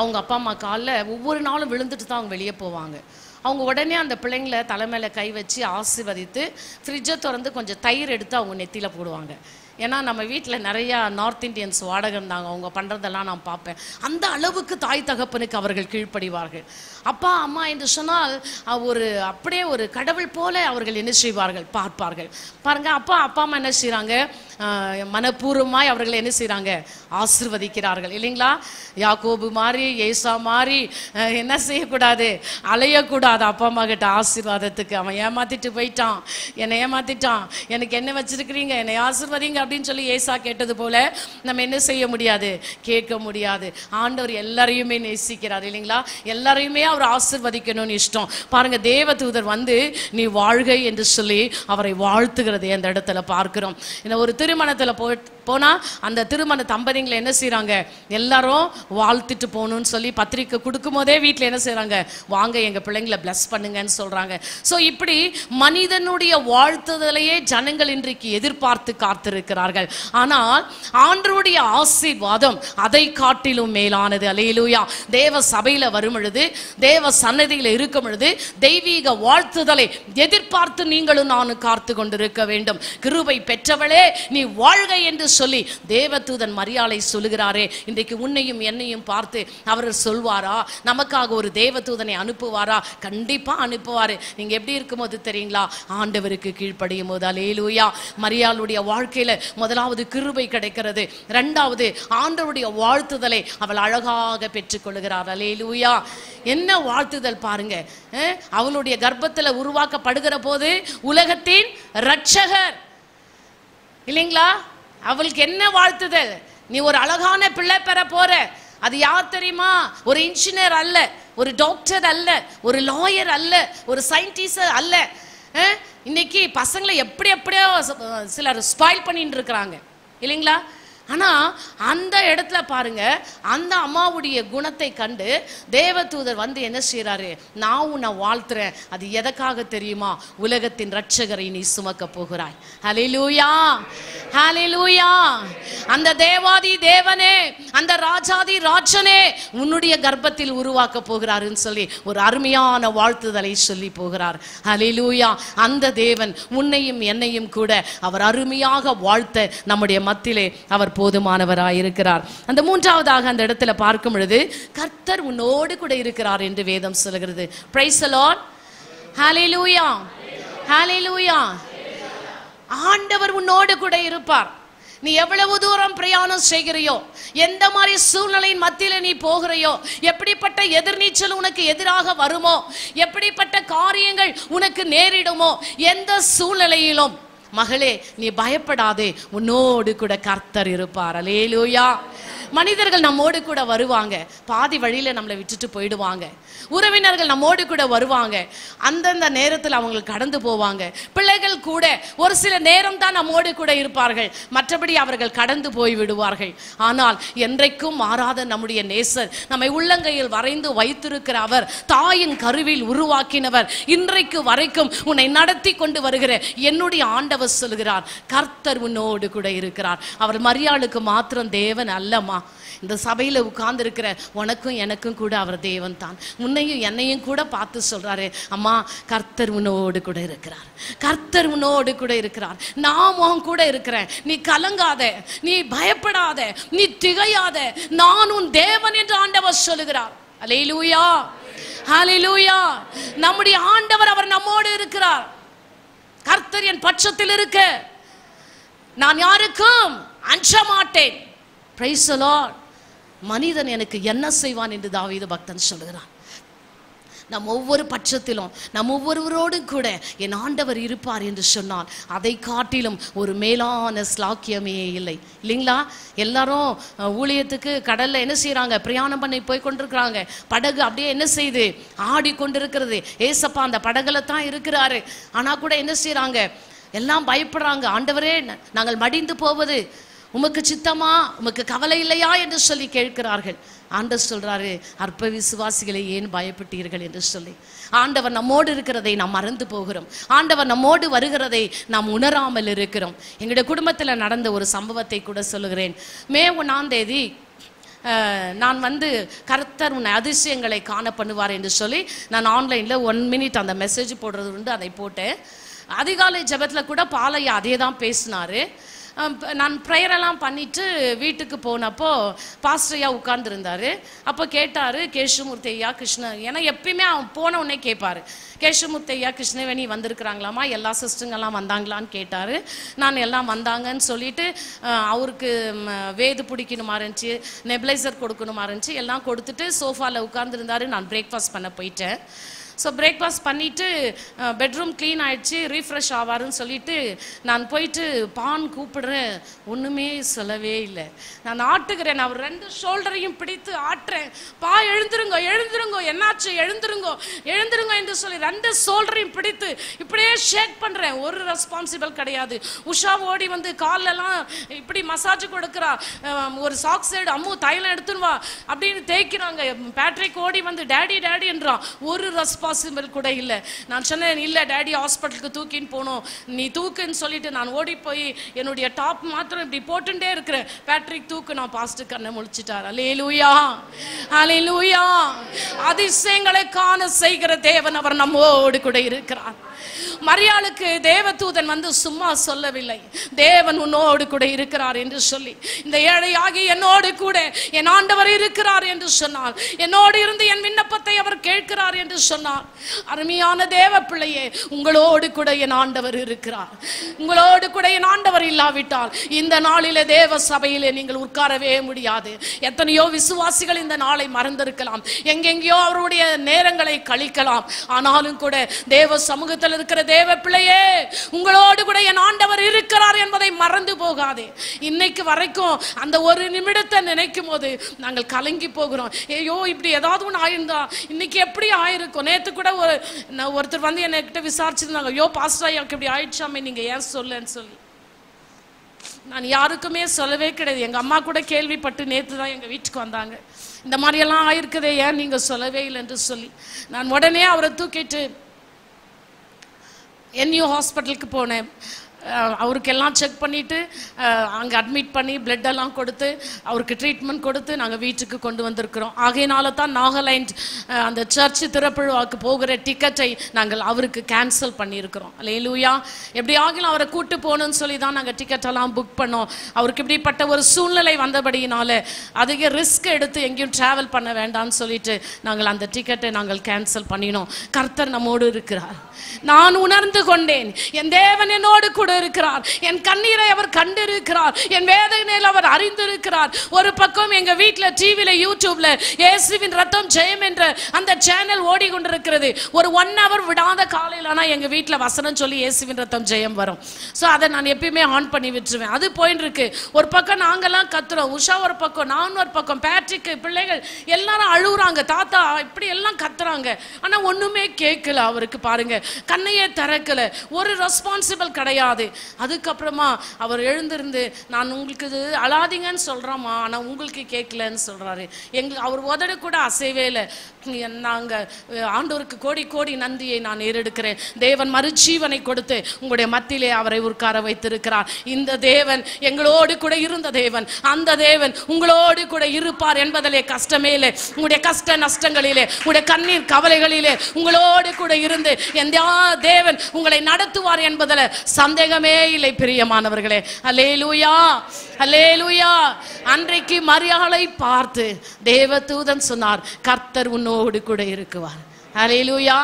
அவங்க அப்பா அம்மா காலில் ஒவ்வொரு நாளும் விழுந்துட்டு தான் அவங்க வெளியே போவாங்க. அவங்க உடனே அந்த பிள்ளைங்களை தலைமையில் கை வச்சு ஆசீர்வதித்து ஃப்ரிட்ஜை திறந்து கொஞ்சம் தயிர் எடுத்து அவங்க நெத்தியில் போடுவாங்க. ஏன்னா நம்ம வீட்டில் நிறையா நார்த் இண்டியன்ஸ் வாடகை இருந்தாங்க, அவங்க பண்ணுறதெல்லாம் நான் பார்ப்பேன். அந்த அளவுக்கு தாய் தகப்பனுக்கு அவர்கள் கீழ்ப்படிவார்கள். அப்பா அம்மா என்று சொன்னால் ஒரு அப்படியே ஒரு கடவுள் போல அவர்கள் என்ன செய்வார்கள், பார்ப்பார்கள். பாருங்கள், அப்பா அம்மா என்ன செய்கிறாங்க, மனப்பூர்வமாய் அவர்கள் என்ன செய்கிறாங்க, ஆசீர்வதிக்கிறார்கள் இல்லைங்களா? யாக்கோபு மாதிரி ஏசா மாதிரி என்ன செய்யக்கூடாது, அலையக்கூடாது அப்பா அம்மா கிட்ட ஆசீர்வாதத்துக்கு. அவன் ஏமாத்திட்டு போயிட்டான், என்னை ஏமாத்திட்டான், எனக்கு என்ன வச்சிருக்கிறீங்க, என்னை ஆசீர்வதிங்க அப்படின்னு சொல்லி ஏசா கேட்டது போல நம்ம என்ன செய்ய முடியாது, கேட்க முடியாது. ஆண்டவர் எல்லாரையுமே நேசிக்கிறார் இல்லைங்களா? எல்லாரையுமே அவர் ஆசீர்வதிக்கணும்னு இஷ்டம். பாருங்க, தேவதூதர் வந்து நீ வாழ்க என்று சொல்லி அவரை வாழ்த்துகிறதை அந்த இடத்துல பார்க்கிறோம். ஒரு திருமணத்துல போனா அந்த திருமண தம்பதிங்களை என்ன செய்யறாங்க, எல்லாரும் வாழ்த்துட்டு போகணும்னு சொல்லி பத்திரிக்கை கொடுக்கும் போதே வீட்டில் என்ன செய்யறாங்க, வாங்க எங்க பிள்ளைங்களை பிளஸ் பண்ணுங்கன்னு சொல்றாங்க. ஸோ இப்படி மனிதனுடைய வாழ்த்துதலையே ஜனங்கள் இன்றைக்கு எதிர்பார்த்து காத்திருக்கிறார்கள். ஆனால் ஆண்டவருடைய ஆசீர்வாதம் அதை காட்டிலும் மேலானது. அல்லேலூயா. தேவ சபையில வரும் பொழுது, தேவ சன்னதியில் இருக்கும் பொழுது தெய்வீக வாழ்த்துதலை எதிர்பார்த்து நீங்களும் நானும் காத்து கொண்டிருக்க வேண்டும். கிருபை பெற்றவளே நீ வாழ்க என்று சொல்லி தேவதூதன் மரியாளை சொல்லுகிறாரே, இன்றைக்கு உன்னையும் என்னையும் பார்த்து அவர் சொல்வாரா, நமக்காக ஒரு தேவதூதனை அனுப்புவாரா? கண்டிப்பா அனுப்புவாரு. நீங்க எப்படி இருக்கும்போது தெரியுங்களா, ஆண்டவருக்கு கீழ்ப்படியும் போது. அல்லேலூயா. மரியாளுடைய வாழ்க்கையில முதலாவது கிருபை கிடைக்கிறது, இரண்டாவது ஆண்டவருடைய வாழ்த்துதலை அவள் அழகாக பெற்றுக்கொள்கிறார். அல்லேலூயா. என்ன வாழ்த்துதல் பாருங்க, அவளுடைய கர்ப்பத்தில் உருவாக்கப்படுகிற போது உலகத்தின் இரட்சகர் இல்லைங்களா, அவளுக்கு என்ன வாழ்த்துதல், நீ ஒரு அழகான பிள்ளை பெற போற. அது யார் தெரியுமா, ஒரு இன்ஜினியர் அல்ல, ஒரு டாக்டர் அல்ல, ஒரு லாயர் அல்ல, ஒரு சயின்டிஸ்ட் அல்ல. இன்னைக்கு பசங்களை எப்படியோ சிலர் ஸ்பாயில் பண்ணிட்டு இருக்கிறாங்க இல்லைங்களா? ஆனா அந்த இடத்துல பாருங்க, அந்த அம்மாவுடைய குணத்தை கண்டு தேவதூதர் வந்து என்ன செய்யறாரு, நான் உன்னை வாழ்த்துறேன். அது எதற்காக தெரியுமா, உலகத்தின் இரட்சகரை நீ சுமக்க போகிறாய். ஹல்லேலூயா, ஹல்லேலூயா. அந்த தேவாதி தேவனே, அந்த ராஜாதி ராஜனே உன்னுடைய கர்ப்பத்தில் உருவாக்க போகிறாருன்னு சொல்லி ஒரு அருமையான வாழ்த்துதலை சொல்லி போகிறார். ஹல்லேலூயா. அந்த தேவன் உன்னையும் என்னையும் கூட அவர் அருமையாக வாழ்த்த நம்முடைய மத்தியிலே அவர் போதுமானவராயிருக்கிறார். அந்த மூன்றாவதாக அந்த இடத்துல பார்க்கும் பொழுது கர்த்தர் உன்னோடு கூட இருக்கிறார் என்று வேதம் சொல்கிறது. Praise the lord. Hallelujah, hallelujah. ஆண்டவர் உன்னோடு கூட இருப்பார். நீ எவ்வளவு தூரம் பிரயாணம் செய்கிறையோ, எந்த மாதிரி சூழ்நிலையின் மத்தியில நீ போகிறையோ, எப்படிப்பட்ட எதிர்நீச்சல் உனக்கு எதிராக வருமோ, எப்படிப்பட்ட காரியங்கள் உனக்கு நேரிடுமோ, எந்த சூழ்நிலையிலும் மகளே நீ பயப்படாதே, உன்னோடு கூட கர்த்தர் இருப்பார். அல்லேலூயா. மனிதர்கள் நம்மோடு கூட வருவாங்க, பாதி வழியில நம்மளை விட்டுட்டு போயிடுவாங்க. உறவினர்கள் நம்மோடு கூட வருவாங்க, அந்தந்த நேரத்தில் அவங்க கடந்து போவாங்க. பிள்ளைகள் கூட ஒரு சில நேரம் தான் நம்மோடு கூட இருப்பார்கள், மற்றபடி அவர்கள் கடந்து போய் விடுவார்கள். ஆனால் என்றைக்கும் மாறாத நம்முடைய நேசர், நம்மை உள்ளங்கையில் வரைந்து வைத்திருக்கிற அவர், தாயின் கருவில் உருவாக்கினவர், இன்றைக்கு வரைக்கும் உன்னை நடத்தி கொண்டு வருகிற என்னுடைய ஆண்டவர் சொல்கிறார், கர்த்தர் உன்னோடு கூட இருக்கிறார். அவர் மரியாளுக்கு மாத்திரம் தேவன் அல்லம்மா, இந்த சபையில உட்கார்ந்து இருக்கிற உனக்கும் எனக்கும் கூட அவர் தேவன் தான். உன்னையும் என்னையும் கூட பார்த்து சொல்றாரு, அம்மா கர்த்தர் உன்னோடு கூட இருக்கிறார், கர்த்தர் உன்னோடு கூட இருக்கிறார், நான் உன் கூட இருக்கிறேன், நீ கலங்காத, நீ பயப்படாத, நீ திகையாத, நான் உன் தேவன் என்று ஆண்டவர் சொல்லுகிறார். அல்லேலூயா, ஹல்லேலூயா. நம்முடைய ஆண்டவர் அவர் நம்மோடு இருக்கிறார். கர்த்தர் என் பட்சத்தில் இருக்க நான் யாருக்கும் அஞ்ச மாட்டேன். Price the Lord. மனிதன் எனக்கு என்ன செய்வான் என்று தாவீது பக்தன் சொல்லுகிறான். நம் ஒவ்வொரு பட்சத்திலும் நம் ஒவ்வொருவரோடும் கூட என் ஆண்டவர் இருப்பார் என்று சொன்னால் அதை காட்டிலும் ஒரு மேலான ஸ்லாக்கியமே இல்லை இல்லைங்களா? எல்லாரும் ஊழியத்துக்கு கடல்ல என்ன செய்யறாங்க, பிரயாணம் பண்ணி போய் கொண்டிருக்கிறாங்க. படகு அப்படியே என்ன செய்து ஆடி கொண்டிருக்கிறது. ஏசப்பா அந்த படகுல தான் இருக்கிறாரு. ஆனா கூட என்ன செய்யறாங்க, எல்லாம் பயப்படுறாங்க. ஆண்டவரே, நாங்கள் மடிந்து போவது உமக்கு சித்தமா, உமக்கு கவலை இல்லையா என்று சொல்லி கேட்கிறார்கள். ஆண்டவர் சொல்றாரு, அற்ப விசுவாசிகளை ஏன் பயப்பட்டீர்கள் என்று சொல்லி. ஆண்டவர் நம்மோடு இருக்கிறதை நாம் மறந்து போகிறோம். ஆண்டவர் நம்மோடு வருகிறதை நாம் உணராமல் இருக்கிறோம். எங்களுடைய குடும்பத்தில் நடந்த ஒரு சம்பவத்தை கூட சொல்லுகிறேன். மே 1 நான் கர்த்தர் உன்னை அதிசயங்களை காண பண்ணுவார் என்று சொல்லி நான் ஆன்லைனில் 1 மினிட் அந்த மெசேஜ் போடுறது உண்டு. அதை போட்டேன். அதிகாலை ஜெபத்தில் கூட பாலையா அதே தான் பேசினாரு. நான் ப்ரேயரெல்லாம் பண்ணிவிட்டு வீட்டுக்கு போனப்போ பாஸ்டர் ஐயா உட்கார்ந்துருந்தார். அப்போ கேட்டார், கேசவமூர்த்தி ஐயா ஏன்னா எப்பயுமே அவன் போன உடனே கேட்பார், கேசவமூர்த்தி ஐயா கிருஷ்ணவேணி வந்திருக்கிறாங்களாமா, எல்லா சிஸ்டங்கெல்லாம் வந்தாங்களான்னு கேட்டார். நான் எல்லாம் வந்தாங்கன்னு சொல்லிட்டு அவருக்கு வேது பிடிக்கணுமா இருந்துச்சு, நெபிலைசர் கொடுக்கணுமா இருந்துச்சு, எல்லாம் கொடுத்துட்டு சோஃபாவில் உட்கார்ந்துருந்தார். நான் பிரேக்ஃபாஸ்ட் பண்ண போயிட்டேன். ஸோ பிரேக்ஃபாஸ்ட் பண்ணிவிட்டு பெட்ரூம் க்ளீன் ஆகிடுச்சு, ரீஃப்ரெஷ் ஆவாருன்னு சொல்லிட்டு நான் போயிட்டு பான் கூப்பிடுறேன். ஒன்றுமே சொல்லவே இல்லை. நான் ஆட்டுகிறேன். அவர் 2 ஷோல்டரையும் பிடித்து ஆட்டுறேன். பா எழுந்துருங்கோ, எழுந்துருங்கோ, என்னாச்சு, எழுந்துருங்கோ, எழுந்துருங்கோ என்று சொல்லி 2 ஷோல்டரையும் பிடித்து இப்படியே ஷேக் பண்ணுறேன். ஒரு ரெஸ்பான்சிபிள் கிடையாது. உஷா ஓடி காலெல்லாம் இப்படி மசாஜ் கொடுக்குறா. ஒரு சாக்ஸ் சைடு அம்மு தைலம் எடுத்துன்னு வா அப்படின்னு தேய்க்கிறாங்க. பேட்ரிக் ஓடி டேடி டேடி என்றான். ஒரு ரெஸ்பான்சிபிள் கூட இல்லை. நான் சொன்னேன், இல்லை டேடி ஹாஸ்பிட்டலுக்கு தூக்கின்னு போகணும், நீ தூக்குன்னு சொல்லிட்டு நான் ஓடி போய் என்னுடைய டாப் மாத்திரம் இப்படி போட்டுட்டே இருக்கிறேன். பேட்ரிக் தூக்கு, நான் பாஸ்டர் கண்ணை முழிச்சிட்டார். அல்லேலூயா, அல்லேலூயா. அதிசயங்களை காண செய்கிற தேவன் அவர் நம்மோடு கூட இருக்கிறார். மரியாளுக்கு தேவதூதன் சும்மா சொல்லவில்லை, தேவன் உன்னோடு கூட இருக்கிறார் என்று சொல்லி, இந்த ஏழையாகி என்னோடு கூட என் ஆண்டவர் இருக்கிறார் என்று சொன்னார். என்னோடு இருந்து என் விண்ணப்பத்தை அவர் கேட்கிறார் என்று சொன்னார். அருமையான தேவ பிள்ளையே, உங்களோடு கூட என் ஆண்டவர் இருக்கிறார். உங்களோடு கூட என் ஆண்டவர் இல்லாவிட்டால் இந்த நாளிலே தேவ சபையிலே நீங்கள் உட்காரவே முடியாது. எத்தனையோ விசுவாசிகள் இந்த நாளை மறந்திருக்கலாம், எங்கெங்கேயோ அவருடைய நேரங்களை கழிக்கலாம். ஆனாலும் கூட தேவ சமூகத்தில் இருக்கிற தேவ பிள்ளையே, உங்களோடு கூட என் ஆண்டவர் இருக்கிறார் என்பதை மறந்து போகாதே. இன்னைக்கு வரைக்கும் அந்த ஒரு நிமிடத்தை நினைக்கும் போது நாங்கள் கலங்கி போகிறோம். ஐயோ, இப்படி ஏதாவது ஒன்று ஆயிருந்தா இன்னைக்கு எப்படி ஆயிருக்கும். நேற்று கூட ஒருத்தர் என்கிட்ட விசாரிச்சிருந்தாங்க, ஐயோ பாஸ்டர் ஐயாவுக்கு இப்படி ஆயிடுச்சாமே, நீங்க ஏன் சொல்லுன்னு சொல்லி. நான் யாருக்குமே சொல்லவே கிடையாது. எங்க அம்மா கூட கேள்விப்பட்டு நேற்று தான் எங்க வீட்டுக்கு வந்தாங்க, இந்த மாதிரியெல்லாம் ஆயிருக்குதே, ஏன் நீங்க சொல்லவே இல்லை என்று சொல்லி. நான் உடனே அவரை தூக்கிட்டு NU ஹாஸ்பிட்டலுக்கு போனேன். அவருக்கு எல்லாம் செக் பண்ணிவிட்டு அங்கே அட்மிட் பண்ணி பிளட்டெல்லாம் கொடுத்து அவருக்கு ட்ரீட்மெண்ட் கொடுத்து நாங்கள் வீட்டுக்கு கொண்டு வந்திருக்கிறோம். ஆகையினால தான் நாகாலாந்து அந்த சர்ச்சு திறப்புழுவாக்கு போகிற டிக்கெட்டை நாங்கள் அவருக்கு கேன்சல் பண்ணியிருக்கிறோம். அல்லேலூயா. எப்படி ஆகிலும் அவரை கூட்டு போகணும்னு சொல்லி தான் நாங்கள் டிக்கெட்டெல்லாம் புக் பண்ணோம். அவருக்கு இப்படிப்பட்ட ஒரு சூழ்நிலை வந்தபடியினால அதிக ரிஸ்க் எடுத்து எங்கேயும் ட்ராவல் பண்ண வேண்டாம்னு சொல்லிட்டு நாங்கள் அந்த டிக்கெட்டை நாங்கள் கேன்சல் பண்ணினோம். கர்த்தர் நம்மோடு இருக்கிறார். நான் உணர்ந்து கொண்டேன், என் தேவன் என்னோடு கூட இருக்கிறார். என் கண்ணீரை அவர் கண்டிருக்கிறார், என் வேதனையில் அவர் அறிந்திருக்கிறார். ஒரு பக்கம் எங்க வீட்டில் டிவில யூடியூப்ல இயேசுவின் ரத்தம் ஜெயம் என்ற அந்த சேனல் ஓடிக்கொண்டிருக்கிறது. ஒரு 1 hour விடாத காலையில் ஆனால் எங்க வீட்டில் வசனம் சொல்லி இயேசுவின் ரத்தம் ஜெயம் வரும். ஸோ அதை நான் எப்பயுமே ஆன் பண்ணி விட்டுருவேன். அது போயின்னு இருக்கு. ஒரு பக்கம் நாங்கெல்லாம் கத்துறோம், உஷா ஒரு பக்கம், நான் ஒரு பக்கம், பேட்ரிக், பிள்ளைகள் எல்லாரும் அழுகுறாங்க, தாத்தா இப்படி எல்லாம் கத்துறாங்க. ஆனால் ஒண்ணுமே கேட்கல. அவருக்கு பாருங்க, கண்ணையே திறக்கல, ஒரு ரெஸ்பான்சிபிள் கிடையாது. அதுக்கப்புறமா அவர் எழுந்திருந்து, நான் உங்களுக்கு இது அழாதீங்கன்னு சொல்கிறோமா, ஆனால் உங்களுக்கு கேட்கலன்னு சொல்கிறாரு. அவர் உதடு கூட அசைவே இல்லை. நாங்கள் ஆண்டவருக்கு கோடி கோடி நன்றியை நான் ஏறெடுக்கிறேன். தேவன் மறுஜீவனை கொடுத்து உங்களுடைய மத்தியிலே அவரை உட்கார வைத்திருக்கிறார். இந்த தேவன் எங்களோடு கூட இருந்த தேவன், அந்த தேவன் உங்களோடு கூட இருப்பார் என்பதிலே கஷ்டமே இல்லை. உங்களுடைய கஷ்ட நஷ்டங்களிலே, உங்களுடைய கண்ணீர் கவலைகளிலே உங்களோடு கூட இருந்து எந்த தேவன் உங்களை நடத்துவார் என்பதில் சந்தேகமே இல்லை. பிரியமானவர்களே, அல்லேலூயா, அல்லேலூயா. அன்றைக்கு மரியாளை பார்த்து தேவதூதன் சொன்னார், கர்த்தர் உன்னோடு கூட இருக்குவார். அல்லேலூயா.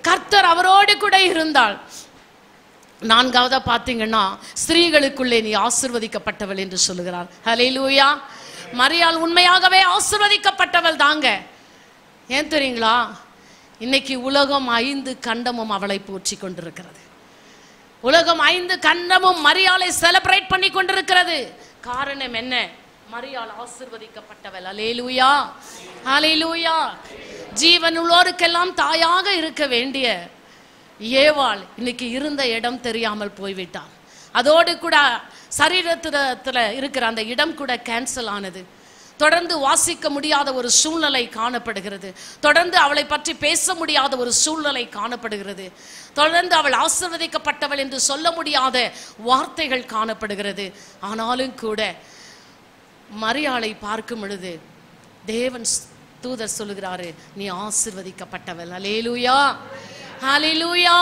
கர்த்தர் அவரோடு கூட இருந்தால். 4வது பார்த்தீங்கன்னா, ஸ்திரீகளுக்குள்ளே நீ ஆசீர்வதிக்கப்பட்டவள் என்று சொல்லுகிறார். அல்லேலூயா. மரியாள் உண்மையாகவே ஆசீர்வதிக்கப்பட்டவள் தாங்க. ஏன் தெரியுங்களா? இன்னைக்கு உலகம் 5 கண்டமும் அவளை போற்றி கொண்டிருக்கிறது. உலகம் 5 கண்டமும் மரியாளை செலிப்ரேட் பண்ணி கொண்டிருக்கிறது. காரணம் என்ன? மரியாள் ஆசீர்வதிக்கப்பட்டவள். அல்லேலூயா, அல்லேலூயா. ஜீவன் உள்ளோருக்கெல்லாம் தாயாக இருக்க வேண்டிய ஏவாள் இன்னைக்கு இருந்த இடம் தெரியாமல் போய்விட்டாள். அதோடு கூட சரீரத்துல இருக்கிற அந்த இடம் கூட கேன்சல் ஆனது. தொடர்ந்து வாசிக்க முடியாத ஒரு சூழ்நிலை காணப்படுகிறது. தொடர்ந்து அவளை பற்றி பேச முடியாத ஒரு சூழ்நிலை காணப்படுகிறது. தொடர்ந்து அவள் ஆசீர்வதிக்கப்பட்டவள் என்று சொல்ல முடியாத வார்த்தைகள் காணப்படுகிறது. ஆனாலும் கூட மரியாளை பார்க்கும் பொழுது தேவன் தூதர் சொல்லுகிறாரு, நீ ஆசீர்வதிக்கப்பட்டவள். அல்லேலூயா, ஹல்லேலூயா,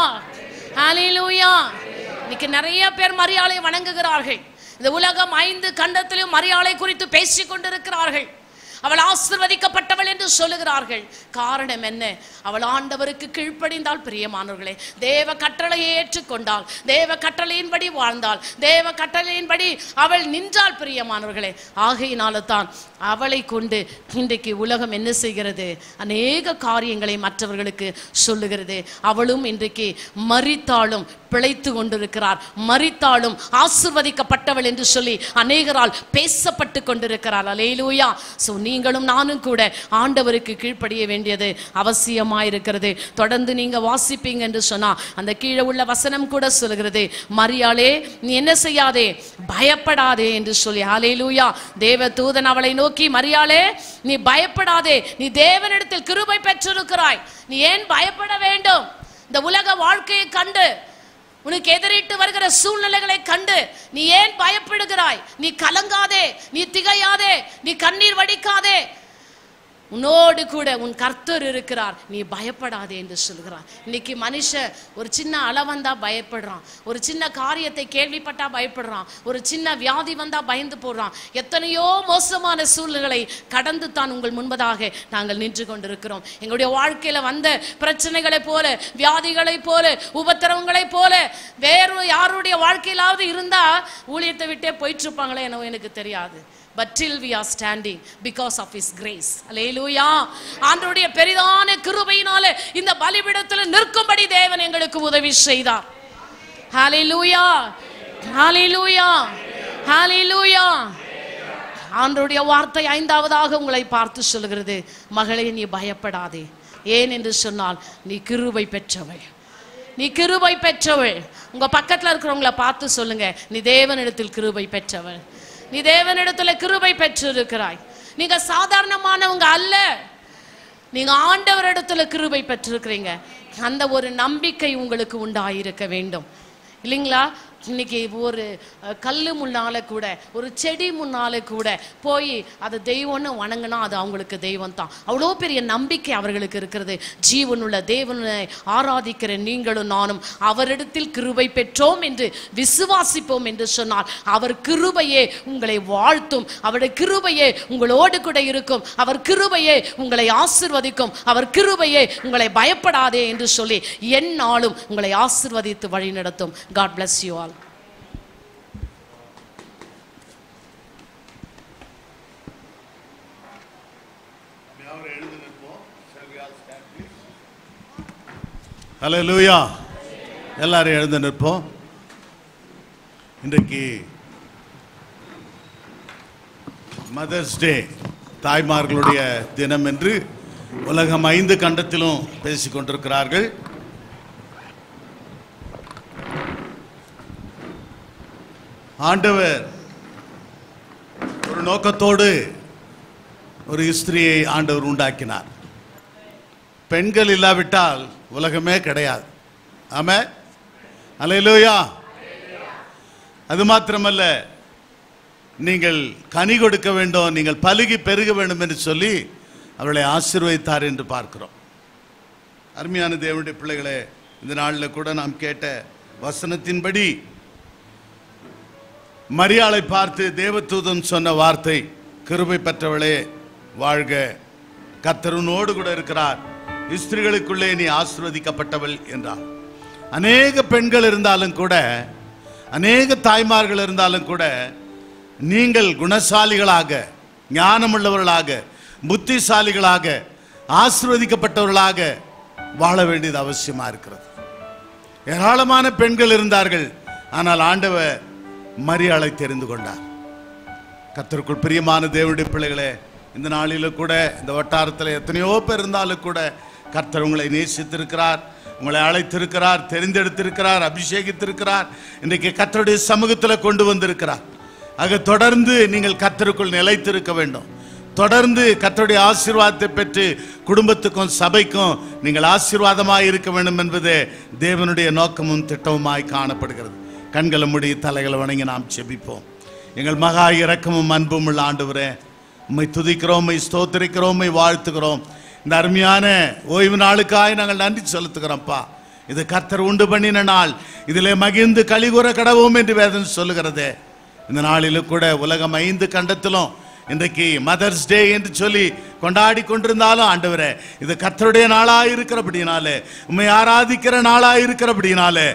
ஹல்லேலூயா. இன்னைக்கு நிறைய பேர் மரியாளை வணங்குகிறார்கள். இந்த உலகம் 5 கண்டத்திலும் மரியாளை குறித்து பேசிக் கொண்டிருக்கிறார்கள். அவள் ஆசீர்வதிக்கப்பட்டவள் என்று சொல்லுகிறார்கள். காரணம் என்ன? அவள் ஆண்டவருக்கு கீழ்ப்படிந்தால், பிரியமானவர்களே, தேவ கட்டளையை ஏற்றுக்கொண்டாள், தேவ கட்டளையின்படி வாழ்ந்தாள், தேவ கட்டளையின்படி அவள் நின்றாள், பிரியமானவர்களே. ஆகையினால தான் அவளை கொண்டு இன்றைக்கு உலகம் என்ன செய்கிறது? அநேக காரியங்களை மற்றவர்களுக்கு சொல்லுகிறது. அவளும் இன்றைக்கு மரித்தாளும் பிழைத்து கொண்டிருக்கிறார், மரித்தாளும் ஆசீர்வதிக்கப்பட்டவள் என்று சொல்லி அநேகரால் பேசப்பட்டு கொண்டிருக்கிறார். அல்லேலூயா. சோ நீங்களும் நானும் கூட ஆண்டவருக்கு கீழ்ப்படிய வேண்டியது அவசியமாயிருக்கிறது. தொடர்ந்து நீங்க வாசிப்பீங்க என்று சொன்னா அந்த கீழே உள்ள வசனம் கூட சொல்கிறது, மரியாளே நீ என்ன செய்யாதே, பயப்படாதே என்று சொல்லி. ஹல்லேலூயா. தேவ தூதன் அவளை நோக்கி, மரியாளே நீ பயப்படாதே, நீ தேவனிடத்தில் கிருபை பெற்றிருக்கிறாய், நீ ஏன் பயப்பட வேண்டும்? இந்த உலக வாழ்க்கையை கண்டு, உனக்கு எதிரிட்டு வருகிற சூழ்நிலைகளை கண்டு நீ ஏன் பயப்படுகிறாய்? நீ கலங்காதே, நீ திகையாதே, நீ கண்ணீர் வடிக்காதே, உன்னோடு கூட உன் கர்த்தர் இருக்கிறார், நீ பயப்படாதே என்று சொல்கிறார். இன்னைக்கு மனுஷன் ஒரு சின்ன அலை வந்தா பயப்படுறான், ஒரு சின்ன காரியத்தை கேள்விப்பட்டா பயப்படுறான், ஒரு சின்ன வியாதி வந்தா பயந்து போடுறான். எத்தனையோ மோசமான சூழ்நிலைகளை கடந்து தான் உங்கள் முன்பதாக நாங்கள் நின்று கொண்டிருக்கிறோம். எங்களுடைய வாழ்க்கையில வந்த பிரச்சனைகளை போல, வியாதிகளை போல, உபத்திரவங்களை போல வேறு யாருடைய வாழ்க்கையிலாவது இருந்தா ஊழியத்தை விட்டே போயிட்டு இருப்பாங்களே என்னவோ எனக்கு தெரியாது. But till we are standing because of his grace. Hallelujah. ஆண்டவருடைய பெரிதான கிருபையினாலே இந்த பலிபீடத்தில் நிற்கும்படி தேவன் எங்களுக்கு உதவி செய்தார். Hallelujah. Hallelujah. Hallelujah. ஆண்டவருடைய வார்த்தை 5வதாக உங்களை பார்த்து சொல்கிறது, மகளே நீ பயப்படாதே. ஏன் என்று சொன்னால் நீ கிருபை பெற்றவள், நீ கிருபை பெற்றவள். உங்க பக்கத்துல இருக்கிறவங்கள பார்த்து சொல்லுங்க, நீ தேவனிடத்தில் கிருபை பெற்றவள், நீ தேவனிடத்துல கிருபை பெற்றிருக்கிறாய். நீங்க சாதாரணமானவங்க அல்ல, நீங்க ஆண்டவரிடத்துல கிருபை பெற்றிருக்கிறீங்க. அந்த ஒரு நம்பிக்கை உங்களுக்கு உண்டாயிருக்க வேண்டும் இல்லைங்களா? இன்னைக்கு ஒரு கல்லு முன்னால கூட, ஒரு செடி முன்னால கூட போய் அது தெய்வம்னு வணங்கினா அது அவங்களுக்கு தெய்வம் தான். அவ்வளோ பெரிய நம்பிக்கை அவர்களுக்கு இருக்கிறது. ஜீவனுள்ள தேவனை ஆராதிக்கிற நீங்களும் நானும் அவரிடத்தில் கிருபை பெற்றோம் என்று விசுவாசிப்போம் என்று சொன்னால் அவர் கிருபையே உங்களை வாழ்த்தும், அவருடைய கிருபையே உங்களோடு கூட இருக்கும், அவர் கிருபையே உங்களை ஆசீர்வதிக்கும், அவர் கிருபையே உங்களை பயப்படாதே என்று சொல்லி எந்நாளும் உங்களை ஆசீர்வதித்து வழி நடத்தும். God bless you all. ஹல்லேலூயா. எல்லாரும் எழுந்து நிற்போம். இன்றைக்கு மதர்ஸ் டே, தாய்மார்களுடைய தினம் என்று உலகம் 5 கண்டத்திலும் பேசிக் கொண்டிருக்கிறார்கள். ஆண்டவர் ஒரு நோக்கத்தோடு ஒரு ஸ்திரியை ஆண்டவர் உண்டாக்கினார். பெண்கள் இல்லாவிட்டால் உலகமே கிடையாது. ஆமென். அல்லேலூயா. அது மாத்திரமல்ல, நீங்கள் கனி கொடுக்க வேண்டும், நீங்கள் பலுகி பெருக வேண்டும் என்று சொல்லி அவளை ஆசீர்வதித்தார் என்று பார்க்கிறோம். அருமையான தேவனுடைய பிள்ளைகளே, இந்த நாளில் கூட நாம் கேட்ட வசனத்தின்படி மரியாளை பார்த்து தேவதூதன் சொன்ன வார்த்தை, கிருபை பெற்றவளே வாழ்க, கர்த்தர் உன்னோடு கூட இருக்கிறார், ஸ்திரீகளுக்குள்ளே நீ ஆசீர்வதிக்கப்பட்டவள் என்றார். அநேக பெண்கள் இருந்தாலும் கூட, அநேக தாய்மார்கள் இருந்தாலும் கூட, நீங்கள் குணசாலிகளாக, ஞானமுள்ளவர்களாக, புத்திசாலிகளாக, ஆசீர்வதிக்கப்பட்டவர்களாக வாழ வேண்டியது அவசியமா இருக்கிறது. ஏராளமான பெண்கள் இருந்தார்கள், ஆனால் ஆண்டவர் மரியாளை தெரிந்து கொண்டார். கர்த்தருக்குள் பிரியமான தேவனுடைய பிள்ளைகளே, இந்த நாளில கூட இந்த வட்டாரத்தில் எத்தனையோ பேர் இருந்தாலும் கூட கர்த்தர் உங்களை நேசித்திருக்கிறார், உங்களை அழைத்திருக்கிறார், தெரிந்தெடுத்திருக்கிறார், அபிஷேகித்திருக்கிறார். இன்றைக்கு கர்த்தருடைய சமூகத்தில் கொண்டு வந்திருக்கிறார். ஆக தொடர்ந்து நீங்கள் கர்த்தருக்குள் நிலைத்திருக்க வேண்டும். தொடர்ந்து கர்த்தருடைய ஆசீர்வாதத்தை பெற்று குடும்பத்துக்கும் சபைக்கும் நீங்கள் ஆசீர்வாதமாய் இருக்க வேண்டும் என்பதே தேவனுடைய நோக்கமும் திட்டமுமாய் காணப்படுகிறது. கண்களை மூடி தலைகளை வணங்கி நாம் செபிப்போம். எங்கள் மகா இரக்கமும் அன்பும் உள்ள ஆண்டவரே, உம்மை துதிக்கிறோம், உம்மை ஸ்தோத்திரிக்கிறோம், உம்மை வாழ்த்துகிறோம். இந்த அருமையான ஓய்வு நாளுக்காய் நாங்கள் நன்றி செலுத்துகிறோம்ப்பா. இது கர்த்தர் உண்டு பண்ணின நாள், இதிலே மகிழ்ந்து களிகூற கடவோம் என்று வேதம் சொல்லுகிறதே. இந்த நாளிலும் கூட உலகம் 5 கண்டத்திலும் இன்றைக்கு மதர்ஸ் டே என்று சொல்லி கொண்டாடி கொண்டிருந்தாலும் ஆண்டவரே, இது கர்த்தருடைய நாளாக இருக்கிறபடினாலே, உம்மை ஆராதிக்கிற நாளாக இருக்கிறபடினாலே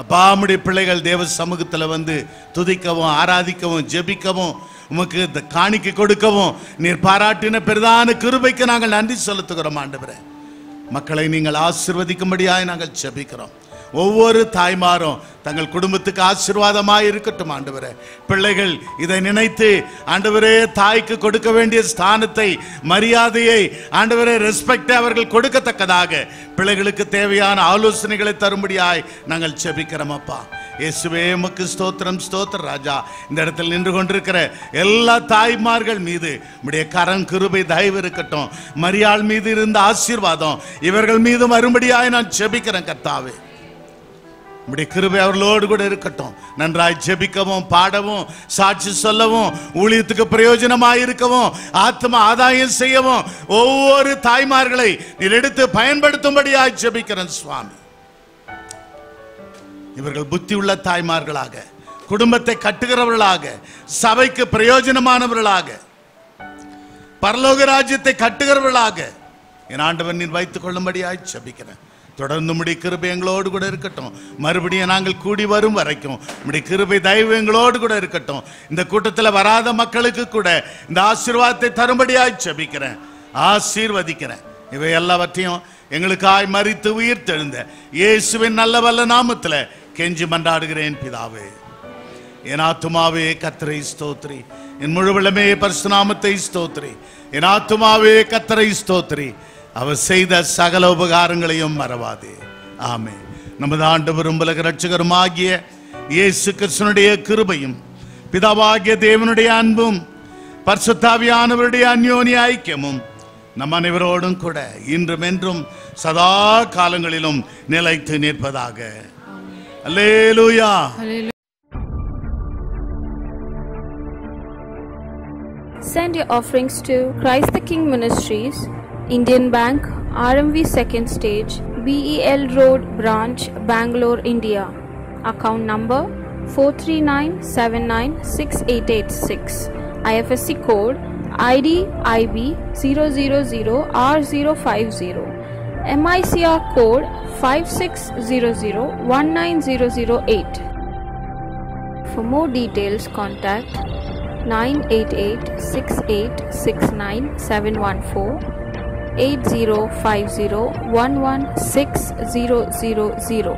அப்பா, உம்முடைய பிள்ளைகள் தேவ சமூகத்தில் வந்து துதிக்கவும் ஆராதிக்கவும் ஜெபிக்கவும் உமக்கு காணிக்கை கொடுக்கவும் நீர் பாராட்டின பெரிதான கிருபைக்கு நாங்கள் நன்றி செலுத்துகிறோம் ஆண்டவரே. மக்களை நீங்கள் ஆசீர்வதிக்கும்படியாய் நாங்கள் ஜெபிக்கிறோம். ஒவ்வொரு தாய்மாரும் தங்கள் குடும்பத்துக்கு ஆசீர்வாதமாய் இருக்கட்டும் ஆண்டவரே. பிள்ளைகள் இதை நினைத்து ஆண்டவரே தாய்க்கு கொடுக்க வேண்டிய ஸ்தானத்தை, மரியாதையை, ஆண்டவரே ரெஸ்பெக்டை அவர்கள் கொடுக்கத்தக்கதாக பிள்ளைகளுக்கு தேவையான ஆலோசனைகளை தரும்படியாய் நாங்கள் ஜெபிக்கிறோம் அப்பா. இயேசுவே உமக்கு ஸ்தோத்திரம், ஸ்தோத்திரம் ராஜா. இந்த இடத்தில் நின்று கொண்டிருக்கிற எல்லா தாய்மார்கள் மீது உம்முடைய கரம் கிருபை தயவு இருக்கட்டும். மரியாள் மீது இருந்த ஆசீர்வாதம் இவர்கள் மீது வரும்படியாய் நான் ஜெபிக்கிறேன் கர்த்தாவே. உம்முடைய கிருபை அவர்களோடு கூட இருக்கட்டும். நன்றாய் ஜெபிக்கவும், பாடவும், சாட்சி சொல்லவும், ஊழியத்துக்கு பிரயோஜனமாய் இருக்கவும், ஆத்ம ஆதாயம் செய்யவும் ஒவ்வொரு தாய்மார்களை நீர் எடுத்து பயன்படுத்தும்படியாய் ஜெபிக்கிறேன் சுவாமி. இவர்கள் புத்தி உள்ள தாய்மார்களாக, குடும்பத்தை கட்டுகிறவர்களாக, சபைக்கு பிரயோஜனமானவர்களாக, பரலோக ராஜ்யத்தை கட்டுகிறவர்களாக என் ஆண்டவன் நீர் வைத்துக் கொள்ளும்படியாய் ஜெபிக்கிறேன். தொடர்ந்து உம்முடைய கிருபை எங்களோடு கூட இருக்கட்டும். மறுபடியும் நாங்கள் கூடி வரும் வரைக்கும் உம்முடைய கிருபை தயவு எங்களோடு கூட இருக்கட்டும். இந்த கூட்டத்தில் வராத மக்களுக்கு கூட இந்த ஆசீர்வாதத்தை தரும்படியாய் ஜெபிக்கிறேன், ஆசீர்வதிக்கிறேன். இவை எல்லாவற்றையும் எங்களுக்காய் மரித்து உயிர் தெழுந்த இயேசுவின் நல்ல வல்ல நாமத்தில் கெஞ்சி மன்றாடுகிறேன் பிதாவே. என் ஆத்துமாவே கர்த்தரை ஸ்தோத்திரி, என் முழுவலமே பரிசுத்த நாமத்தை ஸ்தோத்திரி. என் ஆத்துமாவே கர்த்தரை ஸ்தோத்திரி, அவர் செய்த சகல உபகாரங்களையும் மறவாதே. ஆமென். நமது ஆண்டவரும் உலக இரட்சகருமாகிய இயேசு கிறிஸ்துவினுடைய கிருபையும், பிதாவாகிய தேவனுடைய அன்பும், பரிசுத்த ஆவியானவருடைய அந்யோன்ய ஐக்கியமும் நம் அனைவரோடும் கூட இன்றும் என்றும் சதா காலங்களிலும் நிலைத்து நிற்பதாக. அல்லேலூயா. Send your offerings to Christ the King Ministries, Indian Bank, RMV 2nd Stage, BEL Road Branch, Bangalore, India. Account number 439796886. IFSC code ID IB 000R050. MICR code 5600190008. For more details, contact 98868697114 8050116000.